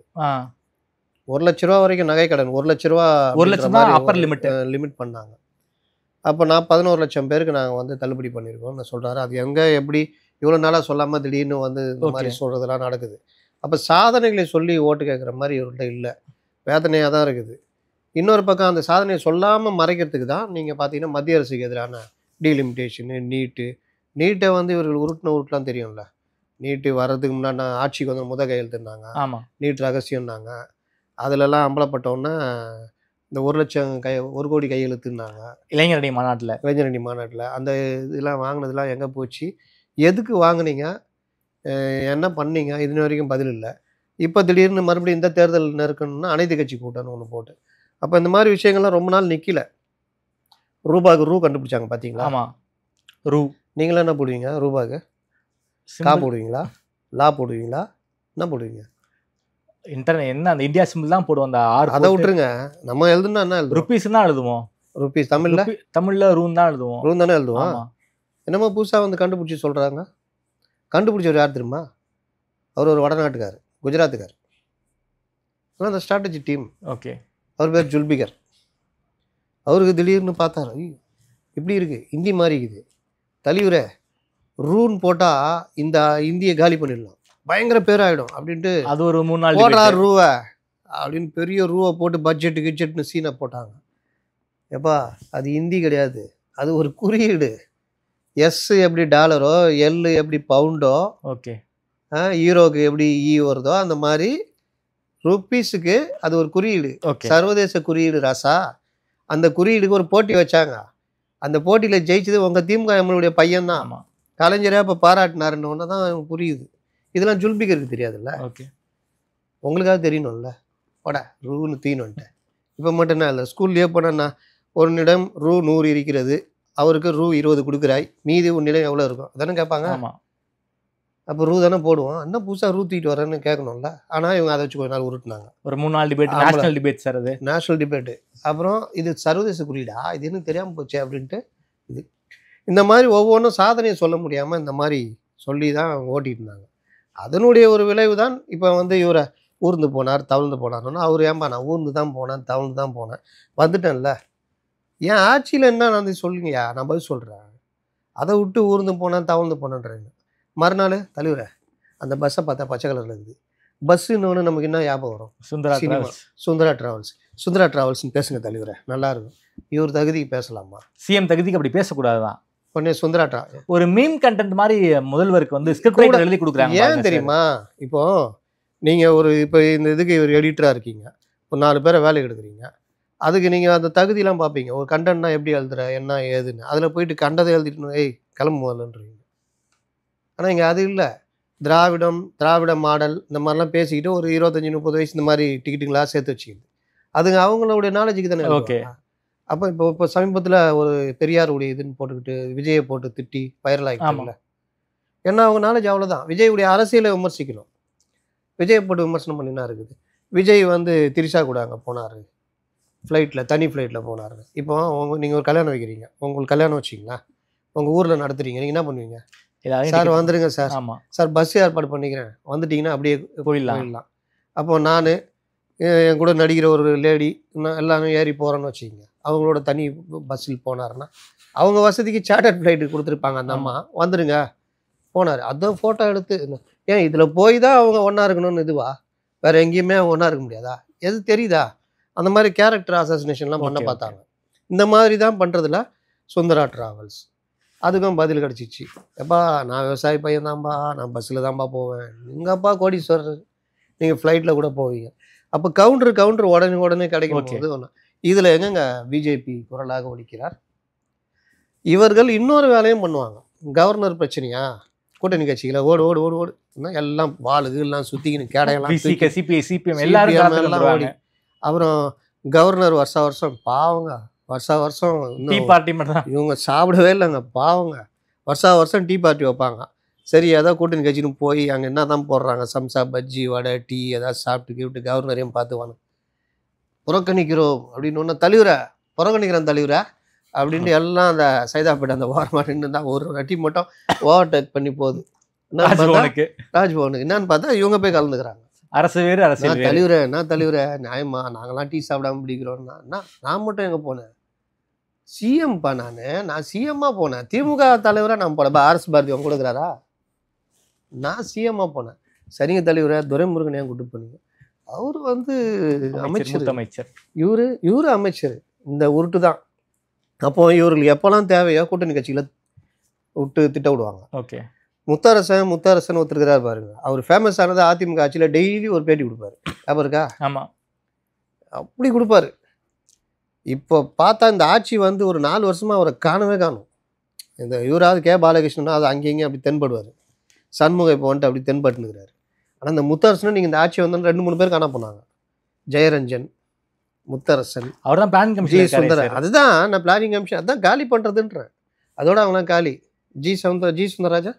1 லட்ச ரூபா வரைக்கும் நகை கடன். 1 லட்ச ரூபா 1 லட்சம் தான் அப்பர் லிமிட் லிமிட் பண்ணாங்க. அப்போ நான் 11 லட்சம் பேருக்கு நாங்கள் வந்து தள்ளுபடி பண்ணியிருக்கோம்னு சொல்கிறாரு. அது எங்கே எப்படி இவ்வளோ நாளாக சொல்லாமல் திடீர்னு வந்து இந்த மாதிரி சொல்கிறதெல்லாம் நடக்குது. அப்போ சாதனைகளை சொல்லி ஓட்டு கேட்குற மாதிரி இவர்கிட்ட இல்லை, வேதனையாக தான் இருக்குது. இன்னொரு பக்கம் அந்த சாதனையை சொல்லாமல் மறைக்கிறதுக்கு தான் நீங்கள் பார்த்தீங்கன்னா மத்திய அரசுக்கு எதிரான டீலிமிட்டேஷனு, நீட்டை வந்து இவர்கள் உருட்டலாம் தெரியும்ல. நீட்டு வர்றதுக்கு முன்னாடி நான் ஆட்சிக்கு வந்து கையெழுத்துனாங்க. ஆமாம், நீட் ரகசியம்னாங்க. அதிலெல்லாம் அம்பலப்பட்டோன்னா இந்த 1 லட்சம் 1 கோடி கையெழுத்துனாங்க இளைஞரணி மாநாட்டில். அந்த இதெல்லாம் வாங்கினதுலாம் எங்கே போச்சு, எதுக்கு வாங்கினீங்க, என்ன பண்ணீங்க, இது வரைக்கும் பதில் இல்லை. இப்போ திடீர்னு மறுபடியும் இந்த தேர்தல் நெருக்கணும்னா அனைத்து கட்சி கூட்டம்னு ஒன்று போட்டு, அப்போ இந்த மாதிரி விஷயங்கள்லாம் ரொம்ப நாள் நிற்கல. ரூபாய்க்கு கண்டுபிடிச்சாங்க பார்த்தீங்களா? ஆமாம், நீங்களாம் என்ன போடுவீங்க? ரூபாய்க்கு கா போடுவீங்களா, லா போடுவீங்களா, என்ன போடுவீங்க? இன்டர்நெட் என்ன அந்த இந்தியா சிம்பிள் தான் போடுவோம். அந்த 6 அதை விட்டுருங்க, நம்ம எழுதுனா என்ன எழுதுவோம்? ருபீஸ் தான் எழுதுவோம். ருபீஸ் தமிழ்ல ரூன் தான் எழுதுவோம். ரூன் தானே எழுதுவோம். என்னமோ புதுசாக வந்து கண்டுபிடிச்சி சொல்கிறாங்க. கண்டுபிடிச்சவர் யார் தெரியுமா? அவர் ஒரு வடநாட்டுக்கார், குஜராத்துக்கார். ஆனால் அந்த ஸ்ட்ராட்டஜி டீம். ஓகே. அவர் பேர் ஜுல்பிகர். அவருக்கு திடீர்னு பார்த்தாரு, இப்படி இருக்குது, இந்தி மாதிரி இருக்குது, தலைவரே ரூன் போட்டால் இந்த இந்தியை காலி பண்ணிடலாம், பயங்கர பேராயிடும் அப்படின்ட்டு அது ஒரு 3 நாள் போடுறா ரூவா அப்படின்னு பெரிய ரூவா போட்டு பட்ஜெட்டுன்னு சீனை போட்டாங்க. எப்பா அது ஹிந்தி கிடையாது, அது ஒரு குறியீடு. எஸ் எப்படி டாலரோ, எல் எப்படி பவுண்டோ, ஓகே, ஈரோக்கு எப்படி வருதோ அந்த மாதிரி ருப்பீஸுக்கு அது ஒரு குறியீடு, சர்வதேச குறியீடு ராசா. அந்த குறியீடுக்கு ஒரு போட்டி வச்சாங்க. அந்த போட்டியில் ஜெயிச்சது உங்கள் திமுக எம்எல்ஏடைய பையன்தான். கலைஞரே அப்போ பாராட்டினாருன்னு ஒன்று தான் புரியுது. இதெல்லாம் ஜுல்பிகருக்கு தெரியாதுல்ல. ஓகே, உங்களுக்காக தெரியணும்ல. போட ரூன்னு தீனுன்ட்டேன். இப்போ மட்டும் என்ன இல்லை, ஸ்கூல்லேயே போனேன்னா உன்னிடம் ரூ 100 இருக்கிறது, அவருக்கு ரூ 20 கொடுக்குறாய், மீதி உன்னிடம் எவ்வளோ இருக்கும் அதானே கேட்பாங்க. அப்போ ரூ தானே போடுவோம், இன்னும் புதுசாக ரூ தூக்கிட்டு வரேன்னு கேட்கணும்ல. ஆனால் இவங்க அதை வச்சு கொஞ்ச நாள் உருட்டுனாங்க. ஒரு 3 நாள் டிபேட், நேஷனல் டிபேட் சார், அது நேஷனல் டிபேட்டு. அப்புறம் இது சர்வதேச குறியீடா, இது இன்னும் தெரியாமல் போச்சு அப்படின்ட்டு இது இந்த மாதிரி ஒவ்வொன்றும் சாதனையை சொல்ல முடியாமல் இந்த மாதிரி சொல்லி தான் ஓட்டிட்டு இருந்தாங்க. அதனுடைய ஒரு விளைவு தான் இப்போ வந்து இவரை ஊர்ந்து போனார், தவழ்ந்து போனார்னா அவர் ஏன்பா நான் ஊர்ந்து தான் போனேன், தவழ்ந்து தான் போனேன், வந்துட்டேன்ல, ஏன் ஆட்சியில் என்ன நான் சொல்லுங்கய்யா, நான் பதில் சொல்கிறேன். அதை விட்டு ஊர்ந்து போனேன் தவழ்ந்து போனேன்றேங்க. மறுநாள் தலைவரை அந்த பஸ்ஸை பார்த்தா பச்சை கலரில் இருக்குது. பஸ்ஸுன்னு நமக்கு என்ன ஞாபகம் வரும்? சுந்தரா ட்ராவல்ஸ்ன்னு பேசுங்க தலைவரை, நல்லா இருக்கும். இவர் தகுதிக்கு பேசலாமா? சிஎம் தகுதிக்கு அப்படி பேசக்கூடாதுதான். உடனே சுந்தரா ஒரு மீம் கண்டென்ட் மாதிரி முதல்வருக்கு வந்து ஸ்கிரிப்ட் எழுதி கொடுக்குறாங்க. ஏன் தெரியுமா? இப்போ நீங்கள் இப்போ இந்த இதுக்கு ஒரு எடிட்டராக இருக்கீங்க, ஒரு 4 பேரை வேலைக்கு எடுக்கிறீங்க, அதுக்கு நீங்கள் அந்த தகுதியெலாம் பார்ப்பீங்க. ஒரு கண்டென்ட்னா எப்படி எழுதுற, என்ன ஏதுன்னு, அதில் போயிட்டு கண்டதை எழுதிட்டு ஏய் கிளம்பு முதல்லன்றீங்க. ஆனால் இங்கே அது இல்லை. திராவிட மாடல் இந்த மாதிரிலாம் பேசிக்கிட்டு ஒரு 25-30 வயசு இந்த மாதிரி டிக்கெட்டுங்களாக சேர்த்து வச்சுக்கிது. அதுங்க அவங்களுடைய நாலேஜுக்கு தானே. ஓகே. அப்போ இப்போ சமீபத்தில் ஒரு பெரியாருடைய இதுன்னு போட்டுக்கிட்டு விஜயை போட்டு திட்டி வைரல் ஆகிட்டாங்கல்ல. ஏன்னா அவங்க நாலேஜ் அவ்வளோதான். விஜயுடைய அரசியலை விமர்சிக்கணும். விஜயை போட்டு விமர்சனம் பண்ணினா இருக்குது. விஜய் வந்து திரிஷா கூட அங்கே போனார், ஃப்ளைட்டில், தனி ஃப்ளைட்டில் போனார். இப்போ நீங்கள் ஒரு கல்யாணம் வைக்கிறீங்க, உங்களுக்கு கல்யாணம் வச்சிங்களா, உங்கள் ஊரில் நடத்துறீங்க, நீங்கள் என்ன பண்ணுவீங்க? சார் வந்துடுங்க சார், சார் பஸ் ஏற்பாடு பண்ணிக்கிறேன், வந்துட்டிங்கன்னா அப்படியே போயிடலாம். அப்போ நான் என் கூட நடிக்கிற ஒரு லேடி எல்லாமே ஏறி போகிறோன்னு வச்சுக்கிங்க, அவங்களோட தனி பஸ்ஸில் போனாருன்னா அவங்க வசதிக்கு சார்ட்டர்ட் ஃப்ளைட்டு கொடுத்துருப்பாங்க. அந்த அம்மா வந்துடுங்க போனார், அதான் ஃபோட்டோ எடுத்து. ஏன் இதில் போய் தான் அவங்க ஒன்றா இருக்கணும்னு இதுவா? வேறு எங்கேயுமே அவங்க ஒன்றா இருக்க முடியாதா? எது தெரியுதா? அந்த மாதிரி கேரக்டர் அசாசினேஷன்லாம் பண்ண பார்த்தாங்க. இந்த மாதிரி தான் பண்ணுறதுல சுந்தரா ட்ராவல்ஸ். அதுக்கும் பதில் கிடச்சிச்சு. எப்பா நான் விவசாயி பையன் தான்ப்பா, நான் பஸ்ஸில் தான்ப்பா போவேன். எங்கப்பா கோடீஸ்வரர், நீங்கள் ஃப்ளைட்டில் கூட போவீங்க. அப்போ கவுண்டர் உடனே கிடைக்கும் போது ஒன்று. இதில் எங்கங்க பிஜேபி குரலாக ஒலிக்கிறார். இவர்கள் இன்னொரு வேலையும் பண்ணுவாங்க. கவர்னர் பிரச்சனையா, கூட்டணி கட்சிகளை ஓடு எல்லாம் வாளுகள்லாம் சுற்றிக்கின்னு கேடையெல்லாம் எல்லாம் ஓடி. அப்புறம் கவர்னர் வருஷம் பாவங்க, வருஷம் டீ பார்ட்டி இவங்க சாப்பிடவே இல்லைங்க பாவங்க. வருஷம் டீ பார்ட்டி வைப்பாங்க. சரி ஏதாவது கூட்டணி கட்சின்னு போய் அங்கே என்ன தான் போடுறாங்க, சம்சா பஜ்ஜி வடை டீ ஏதாவது சாப்பிட்டு கவர்னரையும் பார்த்துவாங்க. புறக்கணிக்கிறோம் அப்படின்னு ஒன்று தலைவரை புறக்கணிக்கிறேன் தலைவரை அப்படின்ட்டு எல்லாம் அந்த சைதாப்பேட்டை அந்த ஓரமாக நின்று தான் ஒரு வாட்டி மட்டும் ஓவர்டேக் பண்ணி போகுது. ராஜ்பவனுக்கு ராஜ்பவனுக்கு என்னன்னு பார்த்தா இவங்க போய் கலந்துக்கிறாங்க. அரசு வேறு அரசியல் வேறு. தலைவரை என்ன தலைவரை நியாயமா நாங்களாம் டீ சாப்பிடாம பிடிக்கிறோம்னா நான் மட்டும் எங்கே போனேன்? சிஎம்பா நான் சிஎம்மா போனேன். திமுக தலைவராக நான் போனேன். ஆர்எஸ் பாரதி அவங்க கொடுக்குறாரா? நான் சிஎம்மா போனேன். சரிங்க தலைவரை துரைமுருகன் ஏன் கூட்டு போனீங்க? அவர் வந்து அமைச்சர், இவரு அமைச்சர். இந்த உருட்டு தான். அப்போ இவர்களுக்கு எப்போல்லாம் தேவையோ கூட்டணி கட்சிகளை விட்டு திட்ட விடுவாங்க. ஓகே. முத்தரசன் ஒருத்தருக்கிறார் பாருங்க. அவர் ஃபேமஸ் ஆனது அதிமுக ஆட்சியில் டெய்லி ஒரு பேட்டி கொடுப்பாரு. ஞாபகம் இருக்கா? ஆமாம், அப்படி கொடுப்பாரு. இப்போ பார்த்தா இந்த ஆட்சி வந்து ஒரு 4 வருஷமா அவரை காணவே காணும். இந்த இவராவது கே பாலகிருஷ்ணனா அது அங்கேயும் அப்படி தென்படுவார். சண்முகம் இப்போ வந்துட்டு அப்படி தென்பட்டுனுக்கிறாரு. ஆனால் இந்த முத்தரசனும் நீங்கள் இந்த ஆட்சி வந்து 2-3 பேர் காண போனாங்க. ஜெயரஞ்சன், முத்தரசன், அவர் தான் பிளான் ஜி சுந்தரன். அதுதான் நான் பிளானிங் கமிஷன் அதான் காலி பண்ணுறதுன்றேன். அதோட அவங்களாம் காலி. ஜி சுந்தரராஜா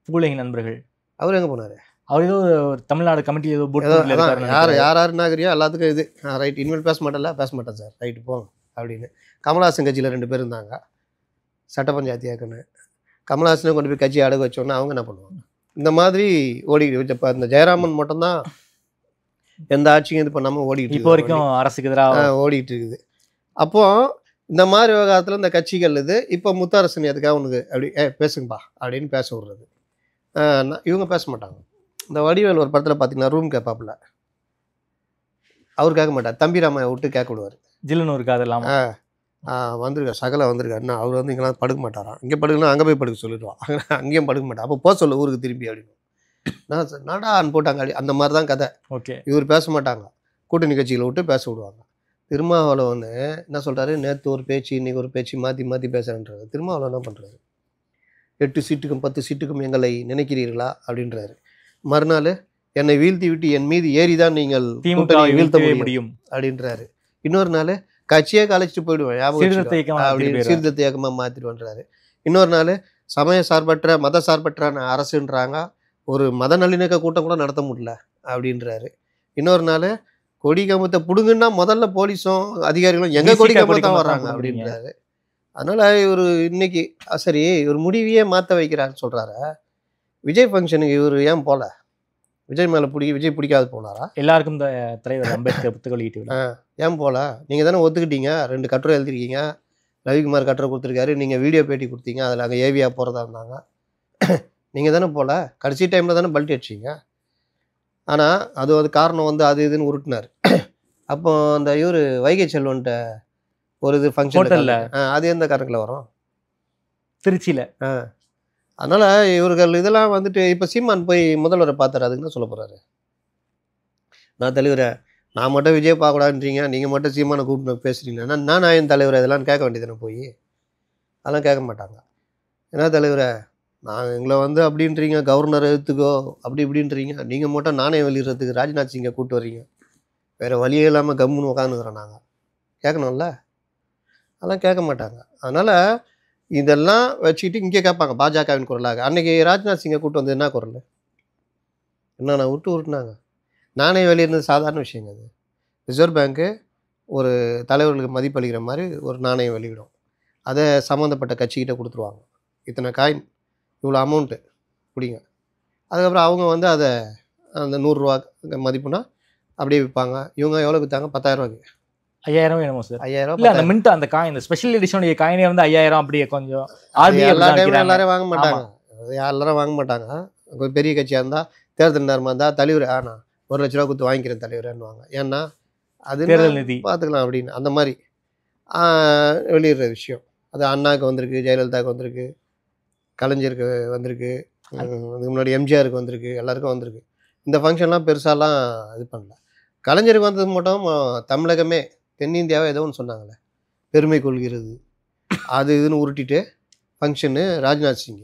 பூலகி நண்பர்கள் அவர் எங்கே போனார்? அவர் ஏதோ ஒரு தமிழ்நாடு கமிட்டி ஏதோ யாருனாகிறியோ எல்லாத்துக்கும் இது ரைட். இனிமேல் பேச மாட்டேன் சார், ரைட்டு போங்க அப்படின்னு. கமல்ஹாசன் கட்சியில் 2 பேர் இருந்தாங்க, சட்ட பஞ்சாயத்தியாக்குன்னு. கமல்ஹாசனை கொண்டு போய் கட்சி அடகு வச்சோன்னா அவங்க என்ன பண்ணுவாங்க? இந்த மாதிரி ஓடிக்கிட்டு இப்போ இந்த ஜெயராமன் மட்டும்தான் எந்த ஆட்சியும் இது பண்ணாமல் ஓடிக்கிட்டு இப்போ வரைக்கும் அரசுக்கு எதிராக ஓடிக்கிட்டு இருக்குது. அப்போது இந்த மாதிரி விவகாரத்தில் இந்த கட்சிகள் இது இப்போ முத்தரசன் எதுக்காக உனக்கு அப்படி பேசுங்கப்பா அப்படின்னு பேச விடுறது. இவங்க பேச மாட்டாங்க. இந்த வடிவேல் ஒரு படத்தில் பார்த்தீங்கன்னா ரூம் கேட்பாப்புல, அவர் கேட்க மாட்டார். தம்பிராமையை விட்டு கேட்க விடுவார். ஜில்லுன்னு ஒரு காதெல்லாம் வந்திருக்கார், சகலை வந்திருக்காருன்னா அவர் வந்து இங்கெல்லாம் படுக்க மாட்டாராம். இங்கே படுக்கலாம் அங்கே போய் படுக்க சொல்லிடுவான். அங்கேயும் படுக்க மாட்டான். அப்போ போக சொல்ல ஊருக்கு திரும்பி அப்படின்னு நாடான்னு போட்டாங்க. அந்த மாதிரி தான் கதை. ஓகே. இவர் பேச மாட்டாங்க, கூட்டணி கட்சிகளை விட்டு பேச விடுவாங்க. திருமாவளவன் என்ன சொல்கிறாரு? நேற்று ஒரு பேச்சு இன்றைக்கி ஒரு பேச்சு மாற்றி பேசுகிறேன்றாரு. திருமாவளவன் என்ன பண்ணுறாரு? 8 சீட்டுக்கும் 10 சீட்டுக்கும் எங்களை நினைக்கிறீர்களா அப்படின்றாரு. மறுநாள் என்னை வீழ்த்தி விட்டு என் மீது ஏறிதான் நீங்கள் வீழ்த்த முடியும் அப்படின்றாரு. இன்னொரு நாள் கட்சியே கலைச்சிட்டு போயிடுவேன், சீர்திருத்த இயக்கமாக மாற்றிடுவேன்றாரு. இன்னொரு நாள் சமய சார்பற்ற மத சார்பற்ற அரசுன்றாங்க, ஒரு மத நல்லிணக்க கூட்டம் கூட நடத்த முடியல அப்படின்றாரு. இன்னொரு நாள் கொடி கம்பத்தை பிடுங்குன்னா முதல்ல போலீஸும் அதிகாரிகளும் எங்கள் கொடி கம்பத்தை தான் வர்றாங்க அப்படின்றாரு. அதனால் இவர் இன்னைக்கு சரி இவர் முடிவையே மாற்ற வைக்கிறாருன்னு சொல்கிறாரு. விஜய் ஃபங்க்ஷனுக்கு இவர் ஏன் போகல? விஜய் மேலே விஜய் பிடிக்காது போனாரா? எல்லாருக்கும் இந்த தலைவர் அம்பேத்கர் புத்தகம் ஏன் போகல? நீங்கள் தானே ஒத்துக்கிட்டீங்க, 2 கட்டுரை எழுதிருக்கீங்க, ரவிக்குமார் கட்டுரை கொடுத்துருக்காரு, நீங்கள் வீடியோ பேட்டி கொடுத்தீங்க, அதில் அங்கே ஏவியா போகிறதா இருந்தாங்க. நீங்கள் தானே போகல, கடைசி டைமில் தானே பல்ட்டி அடிச்சிங்க. ஆனால் அது காரணம் வந்து அது இதுன்னு உருட்டினார். அப்போ அந்த இவர் வைகை செல்வன்ட்ட ஒரு இது ஃபங்க்ஷன் அது எந்த கணக்கில் வரும்? திருச்சியில். அதனால் இவர்கள் இதெல்லாம் வந்துட்டு இப்போ சீமான் போய் முதல்வரை பார்த்தாரு, அதுக்கு தான் சொல்ல போகிறாரு. நான் தலைவரை நான் மட்டும் விஜய் பார்க்கக்கூடாதுன்றீங்க, நீங்கள் மட்டும் சீமானை கூப்பிட்டு பேசுகிறீங்கன்னா நான் என் தலைவரை இதெல்லாம் கேட்க வேண்டியதுன்னு போய் அதெல்லாம் கேட்க மாட்டாங்க. ஏன்னா தலைவரை எங்களை வந்து அப்படின்றீங்க, கவர்னர் எடுத்துக்கோ அப்படி இப்படின்றீங்க, நீங்கள் மட்டும் நாணயம் வெளியிடுறதுக்கு ராஜ்நாத் சிங்கை கூப்பிட்டு வர்றீங்க, வேறு வழியே இல்லாமல் கம்முன்னு உட்காந்துக்கிறோம். நாங்கள் கேட்கணும்ல, அதெல்லாம் கேட்க மாட்டாங்க. அதனால் இதெல்லாம் வச்சுக்கிட்டு இங்கே கேட்பாங்க பாஜகவின் குரலாக. அன்றைக்கி ராஜ்நாத் சிங்கை கூப்பிட்டு வந்து என்ன குரல் என்னன்னா உருட்டுனாங்க. நாணயம் வெளியிடுறது சாதாரண விஷயங்க. அது ரிசர்வ் பேங்க்கு ஒரு தலைவர்களுக்கு மதிப்பளிக்கிற மாதிரி ஒரு நாணயம் வெளியிடும், அதை சம்மந்தப்பட்ட கட்சிக்கிட்ட கொடுத்துருவாங்க. இத்தனை காயின் இவ்வளோ அமௌண்ட்டு பிடிங்க. அதுக்கப்புறம் அவங்க வந்து அதை அந்த 100 ரூபா மதிப்புனா அப்படியே விற்பாங்க. இவங்க எவ்வளோ விற்றாங்க? 10,000 ரூபாய்க்கு. 5000 வேணுமோ சார்? 5000 இல்ல, அந்த மின்ட் அந்த காயின் ஸ்பெஷல் எடிஷனுடைய காயினே வந்து 5000 அப்படியே கொஞ்சம் எல்லா டைமும் எல்லாரும் வாங்க மாட்டாங்க. எல்லாரும் வாங்க மாட்டாங்க. பெரிய கட்சியாக இருந்தால் தேர்தல் நேரமாக இருந்தால் தலைவர் 1 லட்ச ரூபா கொடுத்து வாங்கிக்கிறேன் தலைவர்னுவாங்க. ஏன்னா அது தேர்தல் நிதி பார்த்துக்கலாம் அப்படின்னு அந்த மாதிரி வெளியிடுற விஷயம். அது அண்ணாவுக்கு வந்திருக்கு, ஜெயலலிதாவுக்கு வந்திருக்கு, கலைஞருக்கு வந்திருக்கு, அதுக்கு முன்னாடி எம்ஜிஆருக்கு வந்திருக்கு, எல்லாருக்கும் வந்திருக்கு. இந்த ஃபங்க்ஷன்லாம் பெருசாலாம் இது பண்ணல. கலைஞருக்கு வந்தது மட்டும் தமிழகமே தென்னிந்தியாவை ஏதோ ஒன்று சொன்னாங்களே, பெருமை கொள்கிறது அது இதுன்னு உருட்டிட்டு ஃபங்க்ஷனு ராஜ்நாத் சிங்.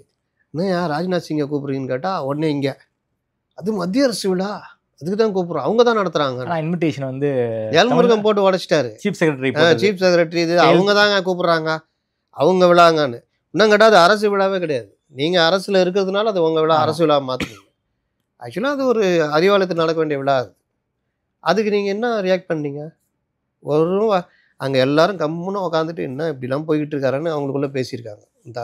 இன்னும் ராஜ்நாத் சிங்கை கூப்பிட்றீங்கன்னு கேட்டால் உடனே இங்கே அது மத்திய அரசு விழா, அதுக்கு தான் கூப்பிட்றோம், அவங்க தான் நடத்துகிறாங்க. இன்விடேஷன் வந்து எல்முருகன் போட்டு உடச்சிட்டாரு. சீஃப் செக்ரட்டரி இது அவங்க தாங்க கூப்பிட்றாங்க, அவங்க விழாங்கன்னு. இன்னும் கேட்டால் அது அரசு விழாவே கிடையாது. நீங்கள் அரசில் இருக்கிறதுனால அது உங்கள் விழா, அரசு விழா மாற்றுறீங்க. ஆக்சுவலாக அது ஒரு அறிவாலயத்தில் நடக்க வேண்டிய விழா. அதுக்கு நீங்கள் என்ன ரியாக்ட் பண்ணீங்க? அங்கே எல்லாரும் கம்முன்னு உட்காந்துட்டு என்ன இப்படிலாம் போய்கிட்டு இருக்காருன்னு அவங்களுக்குள்ளே பேசியிருக்காங்க. இந்த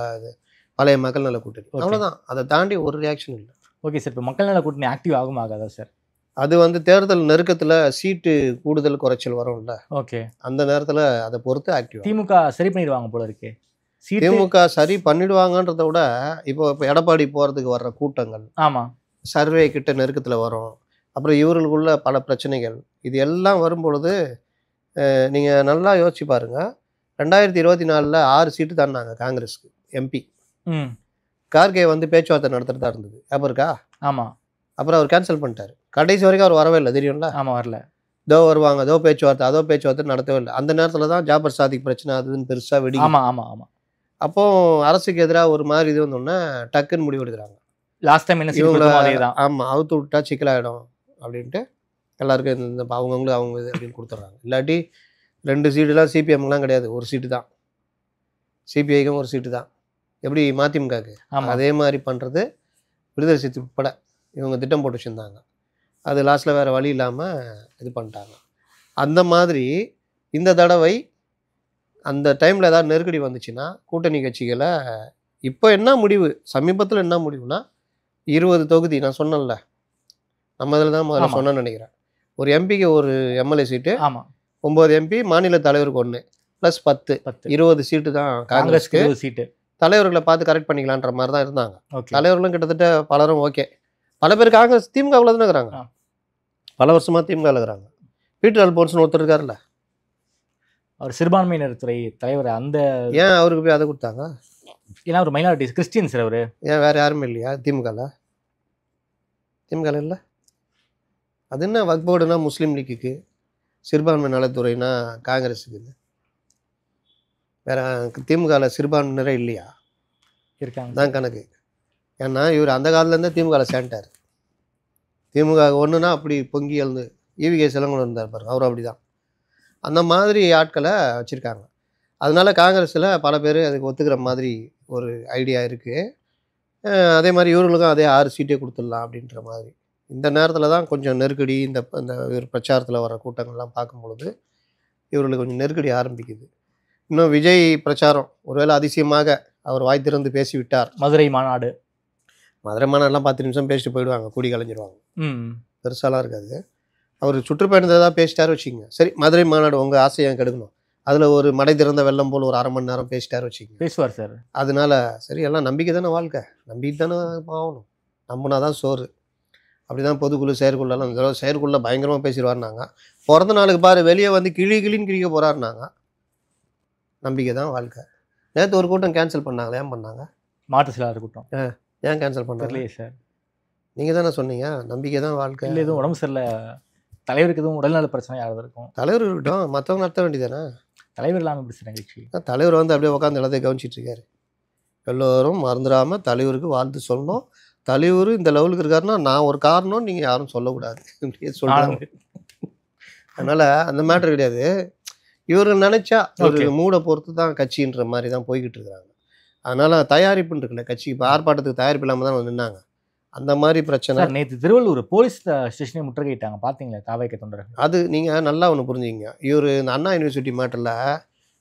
பழைய மக்கள் நல கூட்டணி. அவ்வளோதான். அதை தாண்டி ஒரு ரியாக்ஷன் இல்லை. Okay sir. இப்போ மக்கள் நல கூட்டணி ஆக்டிவ் ஆகும் ஆகாதா சார்? அது வந்து தேர்தல் நெருக்கத்தில் சீட்டு கூடுதல் குறைச்சல் வரும்ல, ஓகே, அந்த நேரத்தில் அதை பொறுத்து ஆக்டிவ். திமுக சரி பண்ணிடுவாங்க போல இருக்கே. திமுக சரி பண்ணிடுவாங்கன்றத விட இப்போ எடப்பாடி போகிறதுக்கு வர்ற கூட்டங்கள், ஆமாம், சர்வே கிட்ட நெருக்கத்தில் வரும், அப்புறம் இவர்களுக்குள்ள பல பிரச்சனைகள், இது எல்லாம் வரும்பொழுது நீங்கள் நல்லா யோசிச்சு பாருங்கள். 2024 6 சீட்டு தாண்டாங்க காங்கிரஸுக்கு எம்பி. கார்கே வந்து பேச்சுவார்த்தை நடத்துறதா இருந்தது, ஞாபகம் இருக்கா? ஆமாம். அப்புறம் அவர் கேன்சல் பண்ணிட்டாரு. கடைசி வரைக்கும் அவர் வரவே இல்லை, தெரியும்ல? ஆமாம், வரல. தோ வருவாங்க, அதோ பேச்சுவார்த்தை நடத்தவே இல்லை. அந்த நேரத்தில் தான் ஜாபர் சாதிக் பிரச்சனை அதுன்னு பெருசாக வெடி. ஆமாம் ஆமாம் ஆமாம். அப்போ அரசுக்கு எதிராக ஒரு மாதிரி இது வந்தோடனே டக்குன்னு முடிவு எடுக்கிறாங்க. லாஸ்ட் டைம் என்ன செய்வாங்க? ஆமாம், அவுத்து விட்டா சிக்கலாயிடும் அப்படின்ட்டு எல்லாருக்கும் இந்த அவங்கவுங்களும் அவங்க இது அப்படின்னு கொடுத்துட்றாங்க. இல்லாட்டி 2 சீட்டுலாம் சிபிஎம்லாம் கிடையாது, ஒரு சீட்டு தான். சிபிஐக்கும் ஒரு சீட்டு தான். எப்படி மதிமுகக்கு அதே மாதிரி பண்ணுறது விடுதலை சிறுத்தை உட்பட இவங்க திட்டம் போட்டு வச்சுருந்தாங்க. அது லாஸ்ட்டில் வேறு வழி இல்லாமல் இது பண்ணிட்டாங்க. அந்த மாதிரி இந்த தடவை அந்த டைமில் ஏதாவது நெருக்கடி வந்துச்சுன்னா கூட்டணி கட்சிகளை இப்போ என்ன முடிவு, சமீபத்தில் என்ன முடிவுனா 20 தொகுதி நான் சொன்னேன்ல, நம்ம இதில் தான் முதல்ல சொன்னேன்னு நினைக்கிறேன். ஒரு எம்பிக்கு ஒரு எம்எல்ஏ சீட்டு, 9 எம்பி, மாநில தலைவருக்கு 1 +10 20 சீட்டு தான் காங்கிரஸ்க்கு சீட்டு. தலைவர்களை பார்த்து கரெக்ட் பண்ணிக்கலான்ற மாதிரி தான் இருந்தாங்க. தலைவர்களும் கிட்டத்தட்ட பலரும் ஓகே. பல பேர் காங்கிரஸ் திமுகவில் தானே இருக்கிறாங்க, பல வருஷமாக திமுகவில் இருக்கிறாங்க. பீட்டர் அல்போன்ஸ்னு ஒருத்தர் இருக்காருல்ல, அவர் சிறுபான்மையினர் துறை தலைவர். அந்த ஏன் அவருக்கு போய் அதை கொடுத்தாங்க? ஏன்னா ஒரு மைனாரிட்டி கிறிஸ்டியன் சார் அவர். ஏன் வேறு யாருமே இல்லையா திமுகவில்? திமுகவில் இல்லை. அது என்ன வக்ஃப் போர்டுனா முஸ்லீம் லீக்குக்கு, சிறுபான்மை நலத்துறைனா காங்கிரஸுக்கு இல்லை. வேற திமுகவில் சிறுபான்மையினரே இல்லையா? இருக்காங்க தான் கணக்கு. ஏன்னா இவர் அந்த காலத்துலேருந்தே திமுகவில் சேர்ந்துட்டார். திமுக ஒன்றுனா அப்படி பொங்கி எழுந்து ஈவிகே சிலங்குளம் இருந்தார் பாருங்க, அவரும் அப்படி தான். அந்த மாதிரி ஆட்களை வச்சுருக்காங்க. அதனால காங்கிரஸில் பல பேர் அதுக்கு ஒத்துக்கிற மாதிரி ஒரு ஐடியா இருக்குது. அதே மாதிரி இவர்களுக்கும் அதே 6 சீட்டே கொடுத்துடலாம் அப்படின்ற மாதிரி. இந்த நேரத்தில் தான் கொஞ்சம் நெருக்கடி, இந்த பிரச்சாரத்தில் வர கூட்டங்கள்லாம் பார்க்கும்பொழுது இவர்களுக்கு கொஞ்சம் நெருக்கடி ஆரம்பிக்குது. இன்னும் விஜய் பிரச்சாரம் ஒருவேளை அதிசயமாக அவர் வாய் திறந்து பேசிவிட்டார். மதுரை மாநாடுலாம் 10 நிமிஷம் பேசிட்டு போயிடுவாங்க, கூடி கலைஞ்சிருவாங்க, பெருசாலாம் இருக்காது. அவர் சுற்றுப்பயணத்தை தான் பேசிட்டாரு வச்சுக்கோங்க. சரி, மதுரை மாநாடு உங்கள் ஆசையை கெடுக்கணும், அதில் ஒரு மடை திறந்த வெள்ளம் போல் ஒரு 1/2 மணி நேரம் பேசிட்டாரு வச்சுக்கோங்க. பேசுவார் சார். அதனால சரி, எல்லாம் நம்பிக்கை தானே வாழ்க்கை, நம்பிக்கை தானே ஆகணும், நம்பினா தான் சோறு. அப்படி தான் பொதுக்குழு செயற்குள்ளெல்லாம் இந்த தடவை செயற்குள்ள பயங்கரமாக பேசிடுவார்னாங்க. பிறந்த நாளுக்கு பாரு வெளியே வந்து கிளின்னு கிழிக்க போகிறாருனாங்க. நம்பிக்கை தான் வாழ்க்கை. நேற்று ஒரு கூட்டம் கேன்சல் பண்ணாங்களே, ஏன் பண்ணாங்க? மாற்று சிலர் கூட்டம் ஏன் கேன்சல் பண்ணாங்க சார்? நீங்கள் தானே சொன்னீங்க நம்பிக்கை தான் வாழ்க்கை. இல்லை, எதுவும் உடம்பு சரியில்லை, தலைவருக்கு எதுவும் உடல்நல பிரச்சனை யாராவது இருக்கும். தலைவர் இருக்கட்டும், மற்றவங்க நடத்த வேண்டியதானே. தலைவர் இல்லாமல் எப்படி சார் நிகழ்ச்சி? தலைவர் வந்து அப்படியே உட்காந்து எல்லாத்தையும் கவனிச்சிட்டு இருக்காரு. எல்லோரும் மறந்துடாமல் தலைவருக்கு வாழ்த்து சொல்லணும். தலைவர் இந்த லெவலுக்கு இருக்காருன்னா நான் ஒரு காரணம், நீங்கள் யாரும் சொல்லக்கூடாது சொல்கிறாங்க. அதனால் அந்த மேட்ரு கிடையாது. இவர் நினைச்சா ஒரு மூடை பொறுத்து தான் கட்சின்ற மாதிரி தான் போய்கிட்டு இருக்கிறாங்க. அதனால தயாரிப்புன்னு இருக்குல்ல, கட்சி இப்போ ஆர்ப்பாட்டத்துக்கு தயாரிப்பு இல்லாமல் தான் நின்னாங்க. அந்த மாதிரி பிரச்சனை. நேற்று திருவள்ளூர் போலீஸ் ஸ்டேஷனே முற்றுகையிட்டாங்க, பார்த்தீங்களா? தாவைக்க தொண்டர்கள். அது நீங்கள் நல்லா ஒன்று புரிஞ்சுங்க. இவர் இந்த அண்ணா யூனிவர்சிட்டி மேட்டரில்